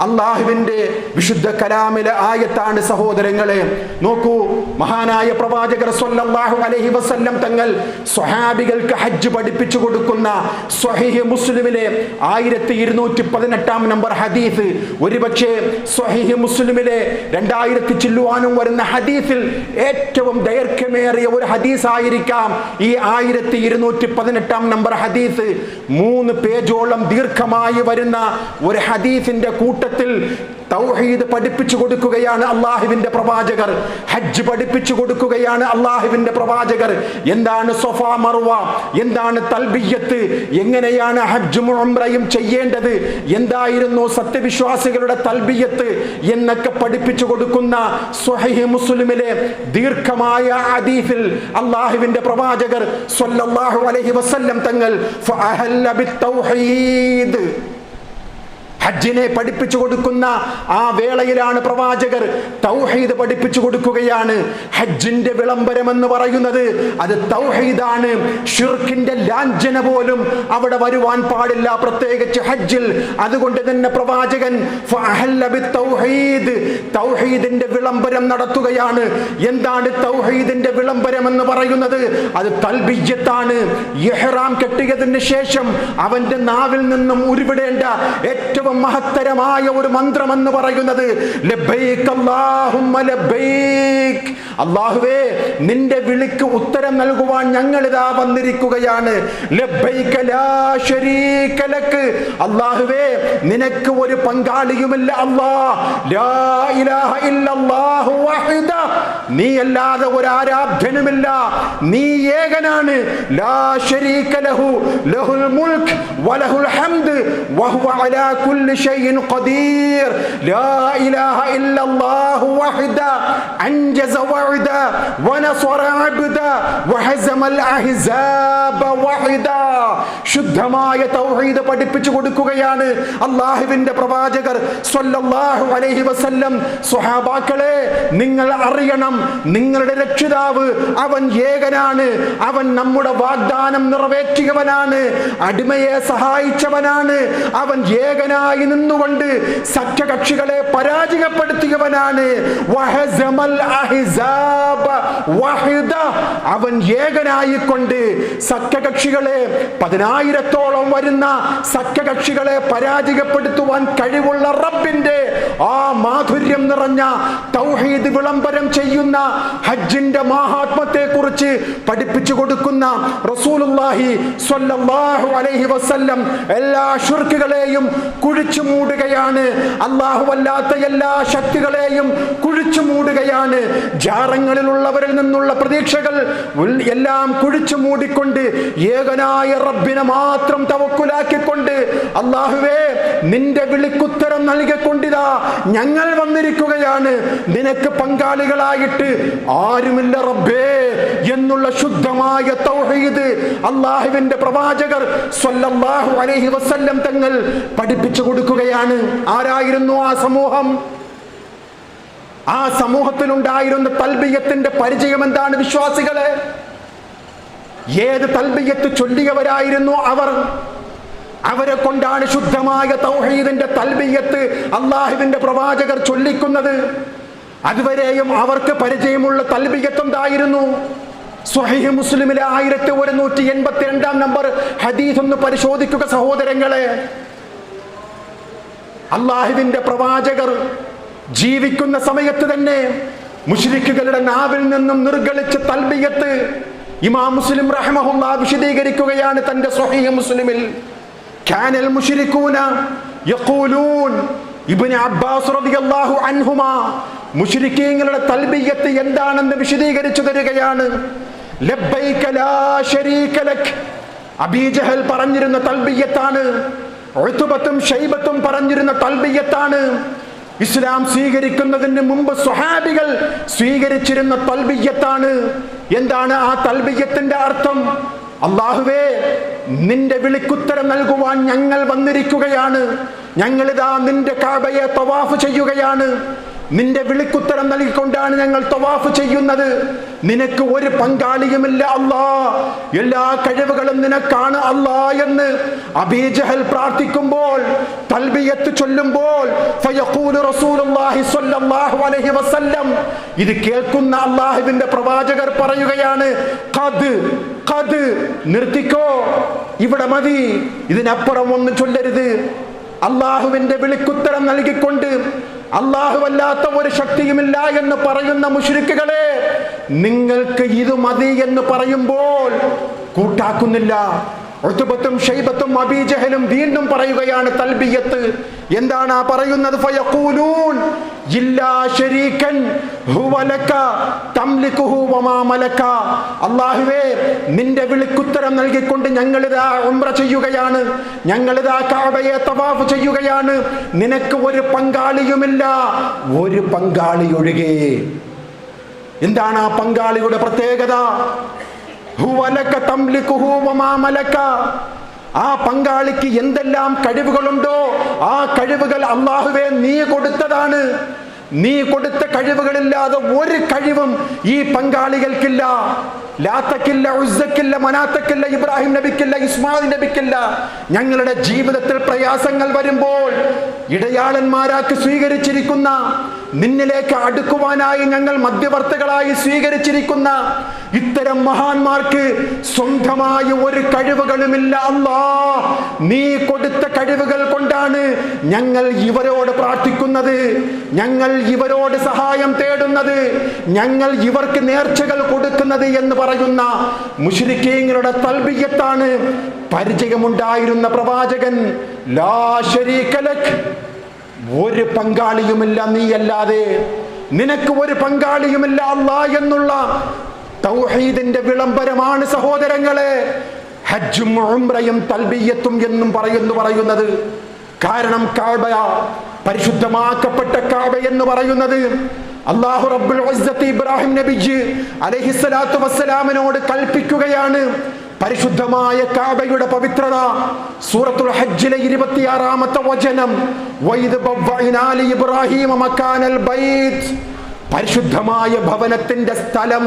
അള്ളാഹുവിന്റെ വിശുദ്ധ കലാമിലെ ആയത്താണ് സഹോദരങ്ങളെ. നോക്കൂ, മഹാനായ പ്രവാചകർ സ്വല്ലല്ലാഹു അലൈഹി വസല്ലം തങ്ങൾ സ്വഹാബികൾക്ക് ഹജ്ജ് പഠിപ്പിച്ചു കൊടുക്കുന്ന സ്വഹീഹ് മുസ്ലിമിലെ 1218 നമ്പർ ഹദീസ്, ഒരുപക്ഷെ സ്വഹീഹ് മുസ്ലിമിലെ 2000 ചില്ലുവാനും വരുന്ന ഹദീസിൽ ഏറ്റവും ദൈർഘ്യമേറിയ ഒരു ഹദീസ് ആയിരിക്കാം ഈ 1218 നമ്പർ ഹദീസ്. 3 പേജോളം ദീർഘമായി വരുന്ന ഒരു ഹദീസിന്റെ കൂട്ടത്തിൽ തൗഹീദ് പഠിപ്പിച്ചു കൊടുക്കുകയാണ് അള്ളാഹുവിന്റെ പ്രവാചകർ. ഹജ്ജ് പഠിപ്പിച്ചു കൊടുക്കുകയാണ് അള്ളാഹുവിന്റെ പ്രവാചകർ. എന്താണ് സഫാ മർവ, എന്താണ് തൽബിയ്യത്ത്, എങ്ങനെയാണ് ഹജ്ജും ഉംറയും ചെയ്യേണ്ടത്, എന്തായിരുന്നു സത്യവിശ്വാസികളുടെ തൽബിയ്യത്ത് എന്നൊക്കെ പഠിപ്പിച്ചു കൊടുക്കുന്ന സ്വഹീഹ് മുസ്ലിമിലെ ദീർഘമായ ഹദീസിൽ അള്ളാഹുവിന്റെ പ്രവാചകർ സ്വല്ലല്ലാഹു അലൈഹി വസല്ലം തങ്ങൾ ഫഅഹല്ല ബിത്തൗഹീദ്, ഹജ്ജിനെ പഠിപ്പിച്ചു കൊടുക്കുന്ന ആ വേളയിലാണ് പ്രവാചകർ തൗഹീദ് പഠിപ്പിച്ചു കൊടുക്കുകയാണ്. ഹജ്ജിന്റെ വിളംബരം എന്ന് പറയുന്നത് അത് തൗഹീദാണ്. ഷിർക്കിന്റെ ലാഞ്ചന പോലും അവിടെ വരുവാൻ പാടില്ല, പ്രത്യേകിച്ച് ഹജ്ജിൽ. അതുകൊണ്ട് തന്നെ പ്രവാചകൻ തൗഹീദിന്റെ വിളംബരം നടത്തുകയാണ്. എന്താണ് തൗഹീദിന്റെ വിളംബരം എന്ന് പറയുന്നത്? അത് തൽബിയ്യത്താണ്. ഇഹ്റാം കെട്ടിയതിന് ശേഷം അവന്റെ നാവിൽ നിന്നും ഉരുവിടേണ്ട ഏറ്റവും ഏറ്റവും മഹത്തരമായ ഒരു മന്ത്രമെന്ന് പറയുന്നത് ലബ്ബൈക് അല്ലാഹുമ്മ ലബ്ബൈക്. അല്ലാഹുവേ, നിന്റെ വിളിക്ക് ഉത്തരം നൽകുവാൻ ഞങ്ങൾ ഇതാ വന്നിരിക്കുകയാണ്. ലബ്ബൈക ലാ ശരീക ലക്. അല്ലാഹുവേ, നിനക്ക് ഒരു പങ്കാളിയുമില്ല. അല്ലാഹ് ലാ ഇലാഹ ഇല്ലല്ലാഹു വഹദ. നീ അല്ലാതെ ഒരു ആരാധ്യനുമില്ല, നീ ഏകനാണ്. ലാ ശരീക ലഹു ലഹുൽ മുൽക്ക് വലഹുൽ ഹംദ് വഹുവ അലാ കുല്ലി ഷൈഇൻ ഖദീർ. ലാ ഇലാഹ ഇല്ലല്ലാഹു വഹദ അൻജസ വഅദ വനസറ അബ്ദ വഹസമൽ അഹ്സാബ വഹദ. ശുദ്ധമായ തൗഹീദ് പഠിപ്പിച്ചു കൊടുക്കുകയാണ് അല്ലാഹുവിന്റെ പ്രവാചകർ സ്വല്ലല്ലാഹു അലൈഹി വസല്ലം. സ്വഹാബാക്കളെ, നിങ്ങൾ അറിയണം, നിങ്ങളുടെ രക്ഷിതാവ് അവൻ ഏകനാണ്. അവൻ നമ്മുടെ വാഗ്ദാനം നിറവേറ്റിയവനാണ്, അടിമയെ സഹായിച്ചവനാണ്. അവൻ ഏകനായി നിന്നുകൊണ്ട് സഖ്യകക്ഷികളെ പരാജയപ്പെടുത്തിയവനാണ്. വഹസമൽ അഹ്സാബ വഹദ. അവൻ ഏകനായിക്കൊണ്ട് സഖ്യകക്ഷികളെ 10,000-ഓളം വരുന്ന സഖ്യകക്ഷികളെ പരാജയപ്പെടുത്തുവാൻ കഴിവുള്ള റബ്ബിന്റെ ആ മാധുര്യം നിറഞ്ഞ തൗഹീദ് വിളംബരം ചെയ്യുന്ന ഹജ്ജിന്റെ മഹാത്മ്യത്തെ കുറിച്ച് പഠിപ്പിച്ചു കൊടുക്കുന്ന റസൂലുള്ളാഹി സ്വല്ലല്ലാഹു അലൈഹി വസല്ലം എല്ലാ ശിർക്കുകളെയും കുഴിച്ചു മൂടുകയാണ്. അല്ലാഹുവല്ലാത്ത എല്ലാ ശക്തികളെയും കുഴിച്ചു മൂടുകയാണ്. ജാറങ്ങളിലുള്ളവരിൽ നിന്നുള്ള പ്രതീക്ഷകൾ എല്ലാം കുഴിച്ചു മൂടിക്കൊണ്ട് ഏകനായ റബ്ബിനെ മാത്രം തവക്കുലാക്കിക്കൊണ്ട് അല്ലാഹുവേ, നിന്റെ വിളിക്കുത്തരം നൽകിക്കൊണ്ടിതാ ഞങ്ങൾ വന്നിരിക്കുകയാണ്. നിനക്ക് പങ്കാളികളായിട്ട് ആരുമില്ല റബ്ബേ എന്നുള്ള ശുദ്ധമായ തൗഹീദ് അല്ലാഹുവിന്റെ പ്രവാചകർ സ്വല്ലല്ലാഹു അലൈഹി വസല്ലം തങ്ങൾ പഠിപ്പിച്ചു കൊടുക്കുകയാണ്. ആരായിരുന്നു ആ സമൂഹം? ആ സമൂഹത്തിലുണ്ടായിരുന്ന തൽബിയത്തിന്റെ പരിചയം എന്താണ് വിശ്വാസികളെ? ഏത് തൽബിയത്ത് ചൊല്ലിയവരായിരുന്നു അവർ? അവരെ കൊണ്ടാണ് ശുദ്ധമായ തൗഹീദിന്റെ തൽബിയത്ത് അല്ലാഹുവിന്റെ പ്രവാചകർ ചൊല്ലിക്കുന്നത്. അതുവരെയും അവർക്ക് പരിചയമുള്ള തൽബിയത്ത് എന്തായിരുന്നു? സ്വഹീഹ് മുസ്ലിമിലെ 1182 നമ്പർ ഹദീസ് ഒന്ന് പരിശോധിക്കുക സഹോദരങ്ങളെ. അല്ലാഹുവിന്റെ പ്രവാചകർ ജീവിക്കുന്ന സമയത്ത് തന്നെ മുശ്രിക്കുകളുടെ നാവിൽ നിന്നും നിർഗളിച്ച തൽബിയത്ത് ഇമാം മുസ്ലിം റഹ്മഹുല്ലാഹ് വിശദീകരിക്കുകയാണ് തന്റെ സ്വഹീഹ് മുസ്ലിമിൽ. കാനൽ മുശ്രികൂന യഖൂലൂൻ. ഇബ്നു അബ്ബാസ് റളിയല്ലാഹു അൻഹുമാ മുശ്രിക്കീങ്ങളുടെ തൽബിയത്ത് എന്താണെന്ന് വിശദീകരിച്ചു തരികയാണ്. ലബ്ബൈക ലാ ശരീക ലക്. അബീ ജഹൽ പറഞ്ഞിരുന്ന തൽബിയത്താണ്. ഉത്ബത്തും ശൈബത്തും പറഞ്ഞിരുന്ന തൽബിയത്താണ്. ഇസ്ലാം സ്വീകരിക്കുന്നതിന് മുമ്പ് സ്വഹാബികൾ സ്വീകരിച്ചിരുന്ന തൽബിയത്താണ്. എന്താണ് ആ തൽബിയത്തിന്റെ അർത്ഥം? അല്ലാഹുവേ, നിന്റെ വിളിക്കുത്തരം നൽകുവാൻ ഞങ്ങൾ വന്നിരിക്കുകയാണ്. ഞങ്ങളിതാ നിന്റെ കഅബയെ തവാഫ് ചെയ്യുകയാണ്. നിന്റെ വിളിക്കുത്തരം നൽകിക്കൊണ്ടാണ് ഞങ്ങൾ തവാഫ് ചെയ്യുന്നത്. നിനക്ക് ഒരു പങ്കാളിയുമില്ല അല്ലാ, എല്ലാ കഴിവുകളും നിനക്കാണ് അല്ലാ എന്ന് അബീ ജഹൽ പ്രാർത്ഥിക്കുമ്പോൾ, തൽബിയത്ത് ചൊല്ലുമ്പോൾ ഫയഖൂലു റസൂലുള്ളാഹി സ്വല്ലല്ലാഹു അലൈഹി വസല്ലം, ഇത് കേൾക്കുന്ന അല്ലാഹുവിന്റെ പ്രവാചകർ പറയുകയാണ്, ഖദ് നിർത്തിക്കോ, ഇവിടെ മതി, ഇതിനപ്പുറം ഒന്നും ചൊല്ലരുത്. അല്ലാഹുവിന്റെ വിളിക്കുത്തരം നൽകിക്കൊണ്ട് അല്ലാഹുവല്ലാത്ത ഒരു ശക്തിയുമില്ല എന്ന് പറയുന്ന മുശ്രിക്കുകളെ, നിങ്ങൾക്ക് ഇത് മതി എന്ന് പറയുമ്പോൾ കൂട്ടാക്കുന്നില്ല. ഉത്ബത്തും ശൈബത്തും അബീ ജഹലും വീണ്ടും പറയുകയാണ് തൽബിയത്ത്. എന്താണ് ആ പറയുന്നത്? ഫയഖൂലൂൻ ഇല്ലാ ശരീകൻ ഹുവ ലക തംലികുഹു വമാ മലക. അല്ലാഹുവേ, നിന്റെ വിളിക്കുത്തരം നൽകിക്കൊണ്ട് ഞങ്ങളിതാ ഉംറ ചെയ്യുകയാണ്, ഞങ്ങളിതാ കഅബയെ തവാഫ് ചെയ്യുകയാണ്. നിനക്ക് ഒരു പങ്കാളിയുമില്ല, ഒരു പങ്കാളി ഒഴികെ. എന്താണ് ആ പങ്കാളിയുടെ പ്രത്യേകത? ആ പങ്കാളിക്ക് എന്തെല്ലാം കഴിവുകളുണ്ടോ ആ കഴിവുകൾ അല്ലാഹുവേ നീ കൊടുത്തതാണ്. നീ കൊടുത്ത കഴിവുകളില്ലാതെ ഒരു കഴിവും ഈ പങ്കാളികൾക്കില്ല. ലാത്തക്കില്ല, ഉസ്സക്കില്ല, മനാത്തക്കില്ല, ഇബ്രാഹിം നബിക്കില്ല, ഇസ്മായിൽ നബിക്കില്ല. ഞങ്ങളുടെ ജീവിതത്തിൽ പ്രയാസങ്ങൾ വരുമ്പോൾ ഇടയാളന്മാരാക്കി സ്വീകരിച്ചിരിക്കുന്ന നിന്നിലേക്ക് അടുക്കുവാനായി ഞങ്ങൾ മധ്യവർത്തികളായി സ്വീകരിച്ചിരിക്കുന്ന ഇത്തരം മഹാന്മാർക്ക് സ്വന്തമായ ഒരു കഴിവുകളുമില്ല അല്ലാ. നീ കൊടുത്ത കഴിവുകൾ കൊണ്ടാണ് ഞങ്ങൾ ഇവരോട് പ്രാർത്ഥിക്കുന്നത്, ഞങ്ങൾ ഇവരോട് സഹായം തേടുന്നത്, ഞങ്ങൾ ഇവർക്ക് നേർച്ചകൾ കൊടുക്കുന്നത് എന്ന് പറയുന്ന മുശ്രിക്കീങ്ങളുടെ തൽബിയത്താണ് പരിചയമുണ്ടായിരുന്ന പ്രവാചകൻ. ലാ ശരീക ലക്, ഒരു പങ്കാളിയുമില്ല നീയല്ലാതെ, നിനക്ക് ഒരു പങ്കാളിയുമില്ല അല്ലാഹ് എന്നുള്ള തൗഹീദിന്റെ വിളംബരമാണ് സഹോദരങ്ങളെ ഹജ്ജും ഉംറയും തൽബിയത്തും എന്നും പറയുന്നത്. കാരണം കഅബ, പരിശുദ്ധമാക്കപ്പെട്ട കഅബ എന്ന് പറയുന്നത് അല്ലാഹു റബ്ബുൽ ഇസ്സത്ത് ഇബ്രാഹിം നബി അലൈഹിസ്സലാത്തു വസ്സലാമിനോട് കൽപ്പിക്കുകയാണ്. പരിശുദ്ധമായ കഅബയുടെ പവിത്രത സൂറത്തുൽ ഹജ്ജിലെ 26-ാമത്തെ വചനം, വഇദ് ബവ്വഅനാ ലി ഇബ്രാഹീമ മകാനൽ ബൈത്ത്, പരിശുദ്ധമായ ഭവനത്തിന്റെ സ്ഥലം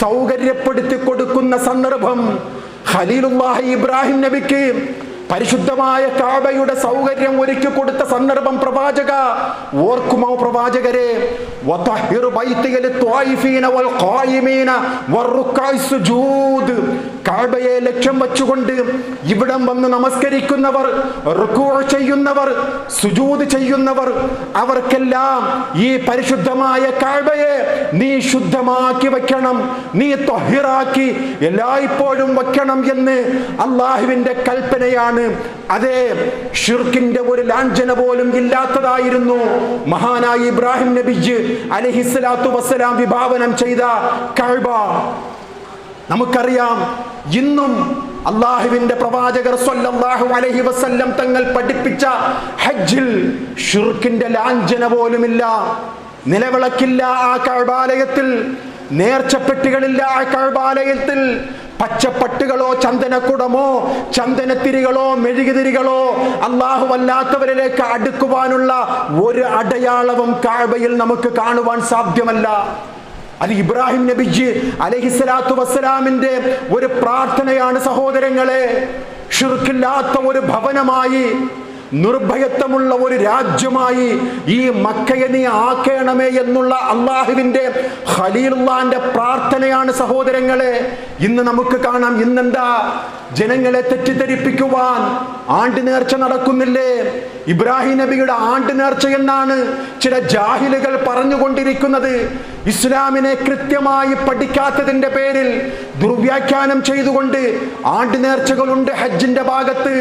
സൗകര്യപ്പെടുത്തി കൊടുക്കുന്ന സന്ദർഭം. ഖലീലുല്ലാഹി ഇബ്രാഹിം നബിക്ക് പരിശുദ്ധമായ കഅബയുടെ സൗകര്യം ഒരുക്കി കൊടുത്ത സന്ദർഭം പ്രവാചക ഓർക്കുമോ പ്രവാചകരെ? വതഹിറു ബൈതിയ ലിത്വായിഫീന വൽ ഖായിമീന വറുക്കഇ സുജൂദ്, കഅബയെ ലക്ഷ്യം വെച്ചുകൊണ്ട് ഇവിടം വന്ന് നമസ്കരിക്കുന്നവർ, റുക്കൂ ചെയ്യുന്നവർ, സുജൂദ് ചെയ്യുന്നവർ, അവർക്കെല്ലാം ഈ പരിശുദ്ധമായ കഅബയെ നീ ശുദ്ധമാക്കി വെക്കണം, നീ ത്വഹിറാക്കി എല്ലായ്പ്പോഴും വെക്കണം എന്ന് അല്ലാഹുവിന്റെ കൽപ്പനയാണ്. അതേ, ഷിർക്കിന്റെ ഒരു ലാഞ്ചന പോലും ഇല്ലാത്തതായിരുന്നു മഹാനായ ഇബ്രാഹിം നബി അലൈഹിസ്സലാത്തു വസ്സലാം വിഭാവനം ചെയ്ത കഅബ. നമുക്കറിയാം, ഇന്നും അല്ലാഹുവിന്റെ പ്രവാചകർ സ്വല്ലല്ലാഹു അലൈഹി വസല്ലം തങ്ങൾ പഠിപ്പിച്ച ഹജ്ജിൽ ഷിർക്കിന്റെ ലാഞ്ചന പോലുമില്ല, നിലവിളക്കില്ല ആ കഅബാലയത്തിൽ, നേർച്ചപ്പെട്ടികളില്ല ആ കഅബാലയത്തിൽ, പച്ചപ്പട്ടുകളോ ചന്ദനക്കുടമോ ചന്ദനത്തിരികളോ മെഴുകുതിരികളോ അല്ലാഹു അല്ലാത്തവരിലേക്ക് അടുക്കുവാനുള്ള ഒരു അടയാളവും കഅബയിൽ നമുക്ക് കാണുവാൻ സാധ്യമല്ല. അത് ഇബ്രാഹിം നബി അലൈഹിസ്സലാത്തു വസ്സലാമിന്റെ ഒരു പ്രാർത്ഥനയാണ് സഹോദരങ്ങളെ. ഷിർക്കില്ലാത്ത ഒരു ഭവനമായി, നിർഭയത്വമുള്ള ഒരു രാജ്യമായി ഈ മക്കയെ നീ ആക്കേണമേ എന്നുള്ള അള്ളാഹുവിന്റെ ഖലീലുള്ളാന്റെ പ്രാർത്ഥനയാണ് സഹോദരങ്ങളെ. ഇന്ന് നമുക്ക് കാണാം, ഇന്നെന്താ ജനങ്ങളെ തെറ്റിദ്ധരിപ്പിക്കുവാൻ ആണ്ട് നേർച്ച നടക്കുന്നില്ലേ? ഇബ്രാഹിം നബിയുടെ ആണ്ട് നേർച്ച എന്നാണ് ചില ജാഹിലുകൾ പറഞ്ഞുകൊണ്ടിരിക്കുന്നത്. ഇസ്ലാമിനെ കൃത്യമായി പഠിക്കാത്തതിന്റെ പേരിൽ ദുർവ്യാഖ്യാനം ചെയ്തുകൊണ്ട് ആണ്ട് നേർച്ചകളുണ്ട് ഹജ്ജിന്റെ ഭാഗത്ത്,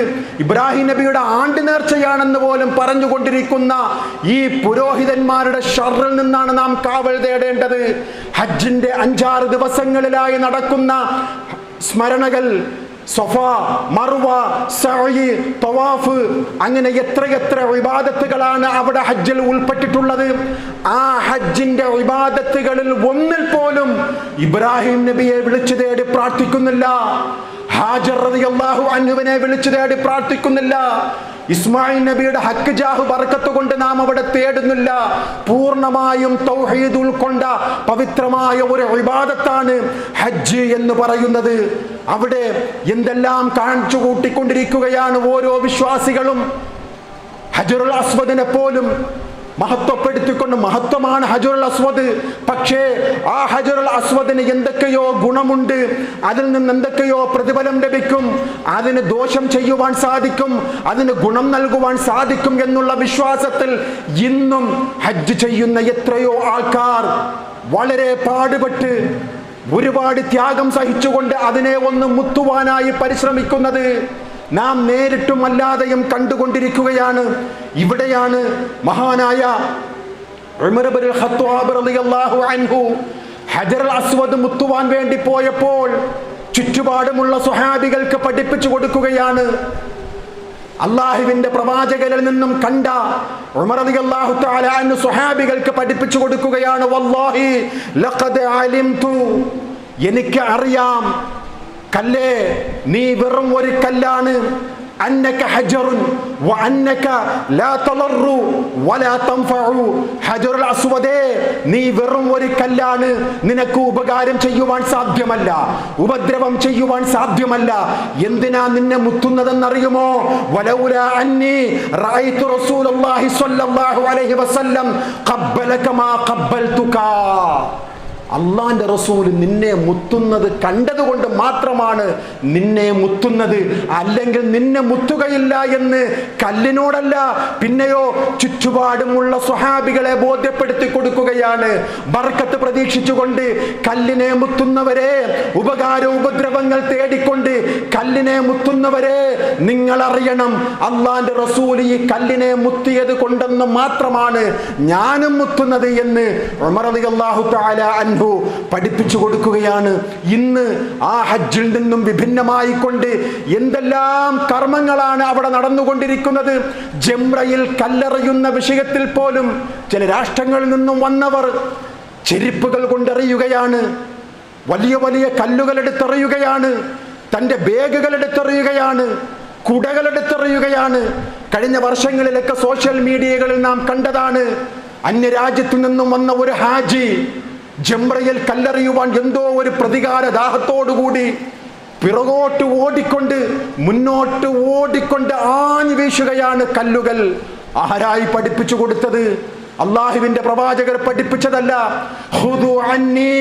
ഇബ്രാഹിം നബിയുടെ ആണ്ട് നേർച്ചയാണെന്ന് പോലും പറഞ്ഞുകൊണ്ടിരിക്കുന്ന ഈ പുരോഹിതന്മാരുടെ ഷർറിൽ നിന്നാണ് നാം കാവൽ തേടേണ്ടത്. ഹജ്ജിന്റെ 5-6 ദിവസങ്ങളിലായി നടക്കുന്ന സ്മരണകൾ, സഫ, മർവ, സഅയ്, തവാഫ്, അങ്ങനെ എത്രയെത്ര ഇബാദത്തുകളാണ് അവിടെ ഹജ്ജിൽ ഉൾപ്പെട്ടിട്ടുള്ളത്. ആ ഹജ്ജിന്റെ ഇബാദത്തുകളിൽ ഒന്നിൽ പോലും ഇബ്രാഹിം നബിയെ വിളിച്ചു തേടി പ്രാർത്ഥിക്കുന്നില്ല, ഹാജർ റളിയല്ലാഹു അൻഹുവിനെ വിളിച്ചു തേടി പ്രാർത്ഥിക്കുന്നില്ല, ഇസ്മായിൽ നബിയുടെ ഹക്ക് ജാഹ് ബർക്കത്ത് കൊണ്ട് നാം അവിടെ തേടുന്നില്ല. പൂർണ്ണമായും തൗഹീദ് ഉൾക്കൊണ്ട പവിത്രമായ ഒരു ഇബാദത്താണ് ഹജ്ജ് എന്ന് പറയുന്നത്. അവിടെ എന്തെല്ലാം കാണിച്ചു കൂട്ടിക്കൊണ്ടിരിക്കുകയാണ് ഓരോ വിശ്വാസികളും. ഹജറുൽ അസ്വദിനെ പോലും മഹത്വപ്പെടുത്തിക്കൊണ്ട്, മഹത്വമാണ് ഹജറുൽ അസ്വദ്, പക്ഷേ ആ ഹജറുൽ അസ്വദിന് എന്തൊക്കെയോ ഗുണമുണ്ട്, അതിൽ നിന്ന് എന്തൊക്കെയോ പ്രതിഫലം ലഭിക്കും, അതിന് ദോഷം ചെയ്യുവാൻ സാധിക്കും, അതിന് ഗുണം നൽകുവാൻ സാധിക്കും എന്നുള്ള വിശ്വാസത്തിൽ ഇന്നും ഹജ്ജ് ചെയ്യുന്ന എത്രയോ ആൾക്കാർ വളരെ പാടുപെട്ട് ഒരുപാട് ത്യാഗം സഹിച്ചുകൊണ്ട് അതിനെ ഒന്ന് മുത്തുവാനായി പരിശ്രമിക്കുന്നത് നാം നേരിട്ടും അല്ലാതെയും കണ്ടുകൊണ്ടിരിക്കുകയാണ്. ഇവിടെയാണ് മഹാനായ ഉമർ ഇബ്നുൽ ഖത്താബ് റളിയല്ലാഹു അൻഹു ഹജറുൽ അസ്വദ് മുത്തുവാൻ വേണ്ടി പോയപ്പോൾ ചുറ്റുപാടുമുള്ള സ്വഹാബികൾക്ക് പഠിപ്പിച്ചു കൊടുക്കുകയാണ്. അല്ലാഹുവിന്റെ പ്രവാചകരിൽ നിന്നും കണ്ട ഉമർ റളിയല്ലാഹു തആല അൻഹു സ്വഹാബികൾക്ക് പഠിപ്പിച്ചു കൊടുക്കുകയാണ്, വല്ലാഹി ലഖദ് അലിംതു, എനിക്ക് അറിയാം, കല്ലേ നീ വെറും ഒരു കല്ലാണ്, അന്നക ഹജറുൻ വഅന്നക ലാ തളറു വലാ തൻഫഉ. ഹജറുൽ അസ്വദേ, നീ വെറും ഒരു കല്ലാണ്, നിനക്ക് ഉപകാരം ചെയ്യുവാൻ സാധ്യമല്ല, ഉപദ്രവം ചെയ്യുവാൻ സാധ്യമല്ല. എന്തിനാ നിന്നെ മുത്തുന്നതെന്നറിയുമോ? വലൗലാ അന്നി റഅയ്തു റസൂലുള്ളാഹി സ്വല്ലല്ലാഹു അലൈഹി വസല്ലം ഖബ്ബലക മാ ഖബ്ബൽതുക. അള്ളാന്റെ റസൂൽ നിന്നെ മുത്തുന്നത് കണ്ടതുകൊണ്ട് മാത്രമാണ് നിന്നെ മുത്തുന്നത്, അല്ലെങ്കിൽ നിന്നെ മുത്തുകയില്ല എന്ന് കല്ലിനോടല്ല പിന്നെയോ ചുറ്റുപാടുമുള്ള സ്വഹാബികളെ ബോധ്യപ്പെടുത്തി കൊടുക്കുകയാണ്. ബർക്കത്ത് പ്രതീക്ഷിച്ചുകൊണ്ട് കല്ലിനെ മുത്തുന്നവരെ, ഉപകാര ഉപദ്രവങ്ങൾ തേടിക്കൊണ്ട് കല്ലിനെ മുത്തുന്നവരെ, നിങ്ങൾ അറിയണം അള്ളാന്റെ റസൂൽ ഈ കല്ലിനെ മുത്തിയത് കൊണ്ടെന്ന് മാത്രമാണ് ഞാനും മുത്തുന്നത് എന്ന് ഉമർ റളിയല്ലാഹു തആല അൻഹു പഠിപ്പിച്ചു കൊടുക്കുകയാണ്. ഇന്ന് ആ ഹജ്ജിൽ നിന്നും വിഭിന്നമായി കൊണ്ട് എന്തെല്ലാം കർമ്മങ്ങളാണ് അവിടെ നടന്നുകൊണ്ടിരിക്കുന്നത്. ജംറയിൽ കല്ലെറിയുന്ന വിഷയത്തിൽ പോലും ചില രാഷ്ട്രങ്ങളിൽ നിന്നും വന്നവർ ചെരുപ്പുകൾ കൊണ്ടെറിയുകയാണ്, വലിയ വലിയ കല്ലുകൾ എടുത്തെറിയുകയാണ്, തൻ്റെ ബാഗുകൾ എടുത്തെറിയുകയാണ്, കുടകൾ എടുത്തെറിയുകയാണ്. കഴിഞ്ഞ വർഷങ്ങളിലൊക്കെ സോഷ്യൽ മീഡിയകളിൽ നാം കണ്ടതാണ്. അന്യരാജ്യത്തു നിന്നും വന്ന ഒരു ഹാജി ജംറയിൽ കല്ലെറിയുവാൻ എന്തോ ഒരു പ്രതികാര ദാഹത്തോടുകൂടി പിറകോട്ട് ഓടിക്കൊണ്ട് മുന്നോട്ട് ഓടിക്കൊണ്ട് ആഞ്ഞു വീശുകയാണ് കല്ലുകൾ. ആരായി പഠിപ്പിച്ചു കൊടുത്തത്? അള്ളാഹുവിന്റെ പ്രവാചകർ പഠിപ്പിച്ചതല്ല. ഖുദു അന്നി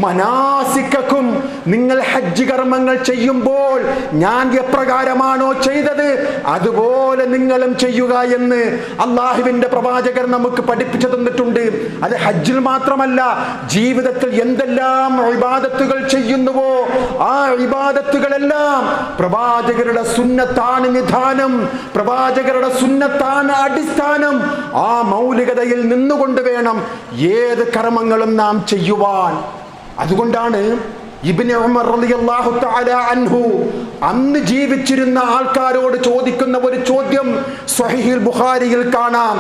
മനാസിക്കക്കും, നിങ്ങൾ ഹജ്ജ് കർമ്മങ്ങൾ ചെയ്യുമ്പോൾ ഞാൻ എപ്രകാരമാണോ ചെയ്തത് അതുപോലെ നിങ്ങളും ചെയ്യുക എന്ന് അള്ളാഹുവിന്റെ പ്രവാചകർ നമുക്ക് പഠിപ്പിച്ചു തന്നിട്ടുണ്ട്. അത് ഹജ്ജിൽ മാത്രമല്ല, ജീവിതത്തിൽ എന്തെല്ലാം ഇബാദത്തുകൾ ചെയ്യുന്നുവോ ആ ഇബാദത്തുകളെല്ലാം പ്രവാചകരുടെ സുന്നത്താണ് നിധാനം, പ്രവാചകരുടെ സുന്നത്താണ് അടിസ്ഥാനം. ആ മൗലികതയിൽ നിന്നുകൊണ്ട് വേണം ഏത് കർമ്മങ്ങളും നാം ചെയ്യുവാൻ. അതുകൊണ്ടാണ് ഇബ്നു ഉമർ റളിയല്ലാഹു തആല അൻഹു അന്ന് ജീവിച്ചിരുന്ന ആൾക്കാരോട് ചോദിക്കുന്ന ഒരു ചോദ്യം സ്വഹീഹുൽ ബുഖാരിയിൽ കാണാം.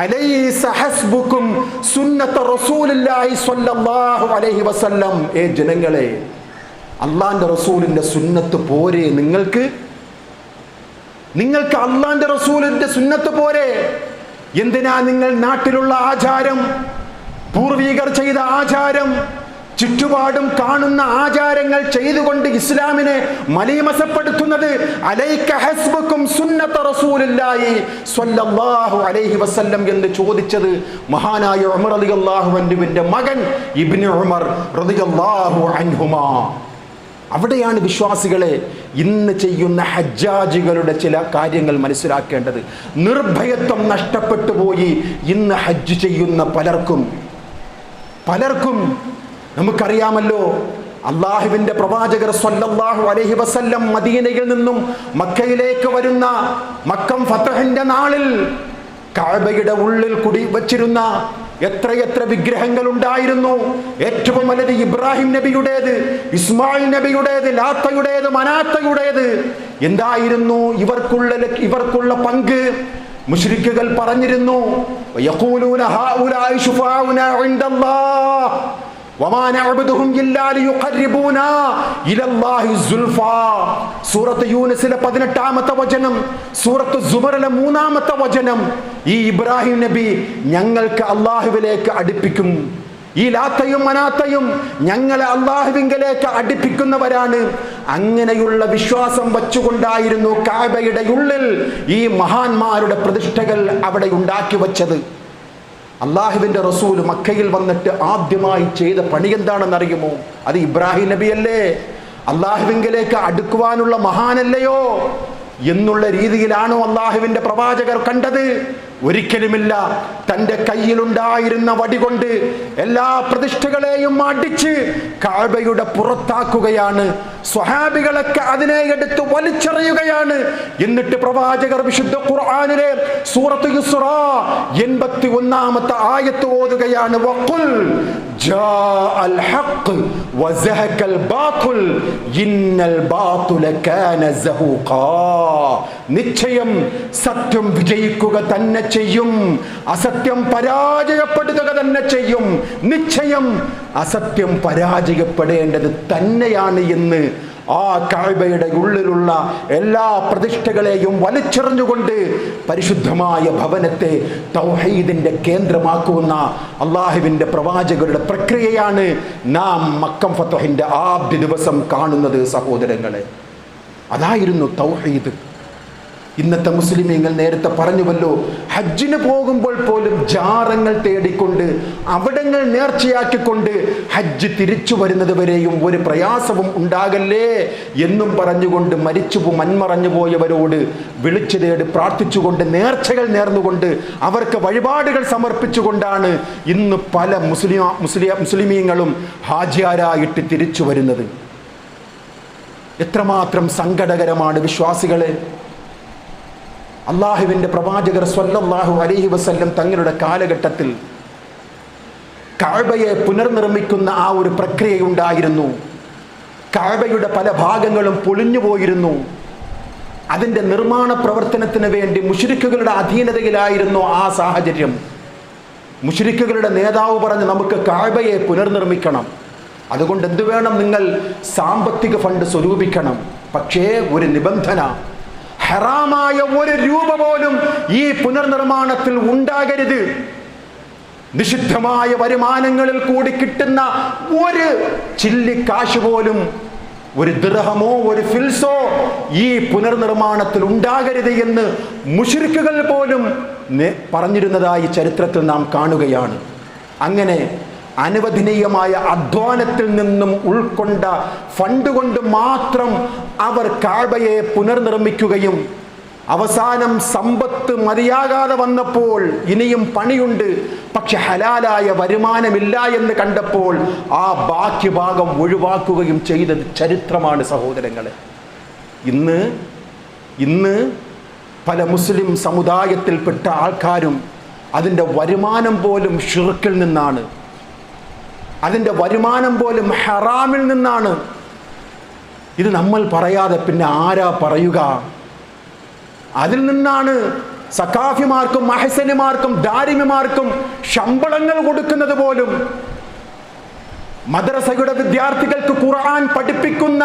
അലൈസ ഹസ്ബുക്കും സുന്നത്ത റസൂലുള്ളാഹി സ്വല്ലല്ലാഹു അലൈഹി വസല്ലം. ഏ ജനങ്ങളെ, അല്ലാഹുവിന്റെ റസൂലിന്റെ സുന്നത്ത് പോരെ നിങ്ങൾക്ക്? നിങ്ങൾക്ക് അല്ലാഹുവിന്റെ റസൂലിന്റെ സുന്നത്ത് പോരെ? എന്തിനാ നിങ്ങൾ നാട്ടിലുള്ള ആചാരം, പൂർവികർ ചെയ്ത ആചാരം, ചുറ്റുപാടും കാണുന്ന ആചാരങ്ങൾ ചെയ്തുകൊണ്ട് ഇസ്ലാമിനെ മലീമസപ്പെടുത്തുന്നത്? അലൈക ഹസ്ബുക്കും സുന്നത്ത റസൂലുള്ളാഹി സ്വല്ലല്ലാഹു അലൈഹി വസല്ലം എന്ന് ചോദിച്ചത് മഹാനായ ഉമർ റളിയല്ലാഹു അൻഹുവിന്റെ മകൻ ഇബ്നു ഉമർ റളിയല്ലാഹു അൻഹുമാ. അവിടെയാണ് വിശ്വാസികളെ ഇന്ന് ചെയ്യുന്ന ഹജ്ജാജികളുടെ ചില കാര്യങ്ങൾ മനസ്സിലാക്കേണ്ടത്. നിർഭയത്വം നഷ്ടപ്പെട്ടു പോയി ഇന്ന് ഹജ്ജ് ചെയ്യുന്ന പലർക്കും നമുക്കറിയാമല്ലോ. അള്ളാഹുവിന്റെ പ്രവാചകർ സ്വല്ലല്ലാഹു അലൈഹി വസല്ലം മദീനയിൽ നിന്നും മക്കയിലേക്ക് വരുന്ന മക്കം ഫതഹിന്റെ നാളിൽ കഅബയുടെ ഉള്ളിൽ കുടി വച്ചിരുന്ന എത്രയെത്ര വിഗ്രഹങ്ങൾ ഉണ്ടായിരുന്നു. ഏറ്റവും വലുത് ഇബ്രാഹിം നബിയുടേത്, ഇസ്മായിൽ നബിയുടേത്, ലാത്തയുടേത്, മനാത്തയുടേത്. എന്തായിരുന്നു ഇവർക്കുള്ള പങ്ക്? മുശ്രിക്കുകൾ പറഞ്ഞിരുന്നു, യഖൂലൂന ഹൗലാഇ ശുഫാഉനാ ഇൻദല്ലാഹ് വമാ നഅബ്ദുഹും ഇല്ലാ ലിയുഖർരിബൂനാ ഇലല്ലാഹി സുൽഫാ. സൂറത്ത് യൂനുസിലെ 18-ാമത്തെ വചനം, സൂറത്ത് സുമറിലെ 3-ാമത്തെ വചനം. ഈ ഇബ്രാഹിം നബി ഞങ്ങൾക്ക് അള്ളാഹുവിലേക്ക് അടുപ്പിക്കും, ഈ ലാത്തയും മനാത്തയും ഞങ്ങളെ അള്ളാഹുവിങ്കലേക്ക് അടുപ്പിക്കുന്നവരാണ്. അങ്ങനെയുള്ള വിശ്വാസം വച്ചുകൊണ്ടായിരുന്നു കഅബയുടെ ഉള്ളിൽ ഈ മഹാന്മാരുടെ പ്രതിഷ്ഠകൾ അവിടെ ഉണ്ടാക്കി വച്ചത്. അള്ളാഹുവിന്റെ റസൂൽ മക്കയിൽ വന്നിട്ട് ആദ്യമായി ചെയ്ത പണി എന്താണെന്നറിയുമോ? അത് ഇബ്രാഹിം നബിയല്ലേ, അള്ളാഹുവിങ്കലേക്ക് അടുക്കുവാനുള്ള മഹാനല്ലയോ എന്നുള്ള രീതിയിലാണോ അള്ളാഹുവിന്റെ പ്രവാചകർ കണ്ടത്? ഒരിക്കലുമില്ല. തൻ്റെ കയ്യിലുണ്ടായിരുന്ന വടി കൊണ്ട് എല്ലാ പ്രതിഷ്ഠകളെയും അടിച്ച് കഅബയുടെ പുറത്താക്കുകയാണ്. സ്വഹാബികളൊക്കെ അതിനെ എടുത്ത് വലിച്ചെറിയുകയാണ്. എന്നിട്ട് പ്രവാചകർ വിശുദ്ധ ഖുർആനിലെ സൂറത്ത് ഇസ്റാ 81-ാമത്തെ ആയത്ത് ഓതുകയാണ്. വഖുൽ ജാഅൽ ഹഖ് വസഹകൽ ബാതിൽ ഇന്നൽ ബാതില കാന സഹൂഖാ. നിശ്ചയം സത്യം വിജയിക്കുക തന്നെ ചെയ്യും, അസത്യം പരാജയപ്പെടുക തന്നെ ചെയ്യും. നിശ്ചയം അസത്യം പരാജയപ്പെടേണ്ടത് തന്നെയാണ് എന്ന് ആ കഅബയുടെ ഉള്ളിലുള്ള എല്ലാ പ്രതിഷ്ഠകളെയും വലിച്ചെറിഞ്ഞുകൊണ്ട് പരിശുദ്ധമായ ഭവനത്തെ തൗഹീദിന്റെ കേന്ദ്രമാക്കുന്ന അള്ളാഹുവിൻ്റെ പ്രവാചകരുടെ പ്രക്രിയയാണ് നാം മക്കം ഫത്ഹിന്റെ ആദ്യ ദിവസം കാണുന്നത് സഹോദരങ്ങളെ. അതായിരുന്നു തൗഹീദ്. ഇന്നത്തെ മുസ്ലിമീങ്ങൾ നേരത്തെ പറഞ്ഞുവല്ലോ, ഹജ്ജിന് പോകുമ്പോൾ പോലും ജാറങ്ങൾ തേടിക്കൊണ്ട് അവിടങ്ങൾ നേർച്ചയാക്കിക്കൊണ്ട് ഹജ്ജ് തിരിച്ചു വരുന്നത് വരെയും ഒരു പ്രയാസവും ഉണ്ടാകല്ലേ എന്നും പറഞ്ഞുകൊണ്ട് മൺമറഞ്ഞു പോയവരോട് വിളിച്ചു തേടി പ്രാർത്ഥിച്ചുകൊണ്ട് നേർച്ചകൾ നേർന്നുകൊണ്ട് അവർക്ക് വഴിപാടുകൾ സമർപ്പിച്ചുകൊണ്ടാണ് ഇന്ന് പല മുസ്ലിമീങ്ങളും ഹാജിയാരായിട്ട് തിരിച്ചു വരുന്നത്. എത്രമാത്രം സങ്കടകരമാണ് വിശ്വാസികളെ. അള്ളാഹുവിൻ്റെ പ്രവാചകർ സ്വല്ലല്ലാഹു അലൈഹി വസല്ലം തങ്ങളുടെ കാലഘട്ടത്തിൽ കഅബയെ പുനർനിർമ്മിക്കുന്ന ആ ഒരു പ്രക്രിയയുണ്ടായിരുന്നു. കഅബയുടെ പല ഭാഗങ്ങളും പൊളിഞ്ഞു പോയിരുന്നു. അതിൻ്റെ നിർമ്മാണ പ്രവർത്തനത്തിന് വേണ്ടി മുശ്രിക്കുകളുടെ അധീനതയിലായിരുന്നു ആ സാഹചര്യം. മുശ്രിക്കുകളുടെ നേതാവ് പറഞ്ഞ് നമുക്ക് കഅബയെ പുനർനിർമ്മിക്കണം, അതുകൊണ്ട് എന്തു വേണം, നിങ്ങൾ സാമ്പത്തിക ഫണ്ട് സ്വരൂപിക്കണം. പക്ഷേ ഒരു നിബന്ധന, ഹറാമായ ഒരു രൂപ പോലും ഈ പുനർനിർമ്മാണത്തിൽ ഉണ്ടാകരുത്. നിഷിദ്ധമായ വരുമാനങ്ങളിൽ കൂടി കിട്ടുന്ന ഒരു ചില്ലിക്കാശ് പോലും, ഒരു ദിർഹമോ ഒരു ഫിൽസോ ഈ പുനർനിർമ്മാണത്തിൽ ഉണ്ടാകരുത് എന്ന് മുശ്രിക്കുകൾ പോലും പറഞ്ഞിരുന്നതായി ചരിത്രത്തിൽ നാം കാണുകയാണ്. അങ്ങനെ അനുവദനീയമായ അധ്വാനത്തിൽ നിന്നും ഉൾക്കൊണ്ട ഫണ്ട് കൊണ്ട് മാത്രം അവർ കഅബയെ പുനർനിർമ്മിക്കുകയും അവസാനം സമ്പത്ത് മതിയാകാതെ വന്നപ്പോൾ ഇനിയും പണിയുണ്ട്, പക്ഷെ ഹലാലായ വരുമാനമില്ല എന്ന് കണ്ടപ്പോൾ ആ ബാക്കി ഭാഗം ഒഴിവാക്കുകയും ചെയ്തത് ചരിത്രമാണ് സഹോദരങ്ങളെ. ഇന്ന് പല മുസ്ലിം സമുദായത്തിൽപ്പെട്ട ആൾക്കാരും അതിൻ്റെ വരുമാനം പോലും ഷിർക്കിൽ നിന്നാണ്, അതിൻ്റെ വരുമാനം പോലും ഹറാമിൽ നിന്നാണ്. ഇത് നമ്മൾ പറയാതെ പിന്നെ ആരാ പറയുക? അതിൽ നിന്നാണ് സഖാഫിമാർക്കും മഹസനിമാർക്കും ദാരിമിമാർക്കും ശമ്പളങ്ങൾ കൊടുക്കുന്നത് പോലും. മദ്രസയുടെ വിദ്യാർത്ഥികൾക്ക് ഖുർആൻ പഠിപ്പിക്കുന്ന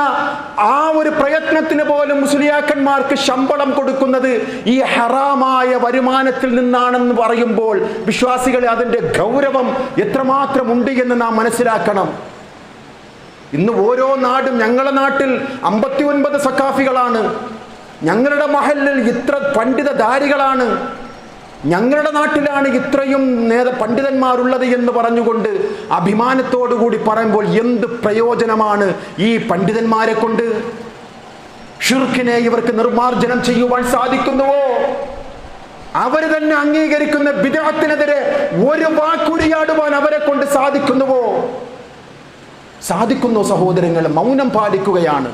ആ ഒരു പ്രയത്നത്തിന് പോലും മുസ്ലിയാക്കന്മാർക്ക് ശമ്പളം കൊടുക്കുന്നത് ഈ ഹറാമായ വരുമാനത്തിൽ നിന്നാണെന്ന് പറയുമ്പോൾ വിശ്വാസികളെ അതിൻ്റെ ഗൗരവം എത്രമാത്രം ഉണ്ട് എന്ന് നാം മനസ്സിലാക്കണം. ഇന്ന് ഓരോ നാടും, ഞങ്ങളുടെ നാട്ടിൽ 59 സഖാഫികളാണ്, ഞങ്ങളുടെ മഹല്ലിൽ ഇത്ര പണ്ഡിതധാരികളാണ്, ഞങ്ങളുടെ നാട്ടിലാണ് ഇത്രയും പണ്ഡിതന്മാരുള്ളത് എന്ന് പറഞ്ഞുകൊണ്ട് അഭിമാനത്തോടുകൂടി പറയുമ്പോൾ എന്ത് പ്രയോജനമാണ് ഈ പണ്ഡിതന്മാരെ കൊണ്ട്? ഷിർക്കിനെ ഇവർക്ക് നിർമാർജനം ചെയ്യുവാൻ സാധിക്കുന്നുവോ? അവർ തന്നെ അംഗീകരിക്കുന്ന ബിദ്അത്തിനെതിരെ ഒരു വാക്കുരിയാടുവാൻ അവരെ കൊണ്ട് സാധിക്കുന്നുവോ? സാധിക്കുന്നു സഹോദരങ്ങൾ, മൗനം പാലിക്കുകയാണ്.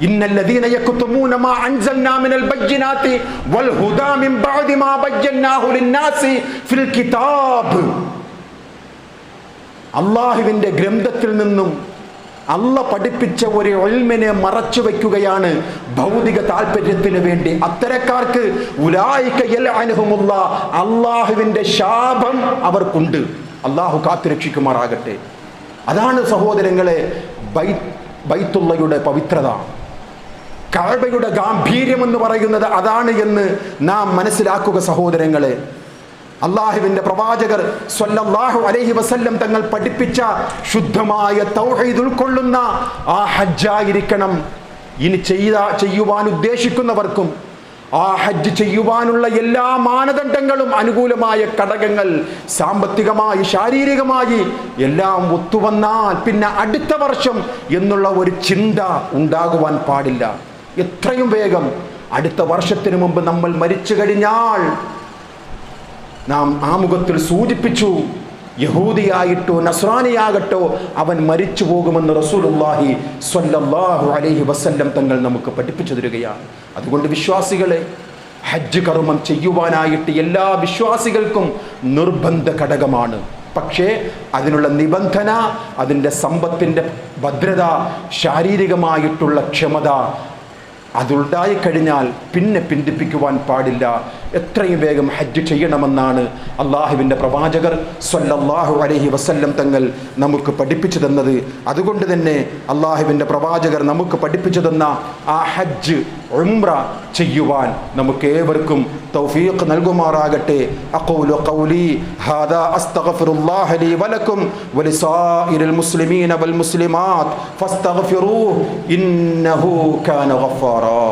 ഇന്നല്ലദീന യക്തുമൂന മാ അൻസൽനാ മിനൽ ബയ്യിനാതി വൽ ഹുദാ മിൻ ബഅദി മാ ബയ്യനാഹു ലിന്നാസി ഫിൽ കിതാബ്. അല്ലാഹുവിൻ്റെ ഗ്രന്ഥത്തിൽ നിന്നും അല്ലാഹ് പഠിപ്പിച്ച ഒരു ഇൽമിനെ മറച്ചു വെക്കുകയാണ് ഭൗതിക താല്പര്യത്തിന് വേണ്ടി. അത്തരക്കാർക്ക് ഉലൈക യൽഅനുഹുമുല്ലാഹ്, അല്ലാഹുവിൻ്റെ ശാപം അവർക്കുണ്ട്. അല്ലാഹു കാത്തുരക്ഷിക്കുമാറാകട്ടെ. അതാണ് സഹോദരങ്ങളെ ബൈത്തുള്ളയുടെ പവിത്രത, കഅബയുടെ ഗാംഭീര്യം എന്ന് പറയുന്നത് അതാണ് എന്ന് നാം മനസ്സിലാക്കുക സഹോദരങ്ങളെ. അള്ളാഹുവിൻ്റെ പ്രവാചകർ സ്വല്ലല്ലാഹു അലൈഹി വസല്ലം തങ്ങൾ പഠിപ്പിച്ച ശുദ്ധമായ തൗഹീദ് ഉൾക്കൊള്ളുന്ന ആ ഹജ്ജായിരിക്കണം ഇനി ചെയ്യുവാൻ ഉദ്ദേശിക്കുന്നവർക്കും. ആ ഹജ്ജ് ചെയ്യുവാനുള്ള എല്ലാ മാനദണ്ഡങ്ങളും, അനുകൂലമായ ഘടകങ്ങൾ, സാമ്പത്തികമായി ശാരീരികമായി എല്ലാം ഒത്തുവന്നാൽ പിന്നെ അടുത്ത വർഷം എന്നുള്ള ഒരു ചിന്ത ഉണ്ടാകുവാൻ പാടില്ല. എത്രയും വേഗം അടുത്ത വർഷത്തിന് മുമ്പ് നമ്മൾ മരിച്ചു കഴിഞ്ഞാൽ, നാം ആമുഖത്തിൽ സൂചിപ്പിച്ചു, യഹൂദിയായിട്ടോ നസ്രാനിയാകട്ടോ അവൻ മരിച്ചു പോകുമെന്ന് റസൂലുള്ളാഹി സ്വല്ലല്ലാഹു അലൈഹി വസല്ലം തങ്ങൾ നമുക്ക് പഠിപ്പിച്ചു തരികയാണ്. അതുകൊണ്ട് വിശ്വാസികളെ, ഹജ്ജ് കർമ്മം ചെയ്യുവാനായിട്ട് എല്ലാ വിശ്വാസികൾക്കും നിർബന്ധ ഘടകമാണ്. പക്ഷേ അതിനുള്ള നിബന്ധന, അതിൻ്റെ സമ്പത്തിൻ്റെ ഭദ്രത, ശാരീരികമായിട്ടുള്ള ക്ഷമത, അതുണ്ടായിക്കഴിഞ്ഞാൽ പിന്നെ പിന്തിപ്പിക്കുവാൻ പാടില്ല. എത്രയും വേഗം ഹജ്ജ് ചെയ്യണമെന്നാണ് അള്ളാഹുവിൻ്റെ പ്രവാചകർ സ്വല്ലല്ലാഹു അലൈഹി വസല്ലം തങ്ങൾ നമുക്ക് പഠിപ്പിച്ചു തന്നത്. അതുകൊണ്ട് തന്നെ അള്ളാഹുവിൻ്റെ പ്രവാചകർ നമുക്ക് പഠിപ്പിച്ചു തന്ന ആ ഹജ്ജ് ഉംറ ചെയ്യുവാൻ നമുക്ക് ഏവർക്കും തൗഫീഖ് നൽകുമാറാകട്ടെ. അഖൂലു ഖൗലി ഹാദാ അസ്തഗ്ഫിറുല്ലാഹ ലീ വലക്കും വലിസായിരിൽ മുസ്ലിമീന വൽ മുസ്ലിമാത്ത് ഫസ്തഗ്ഫിറൂഹു ഇന്നഹു കാന ഗഫാറാ.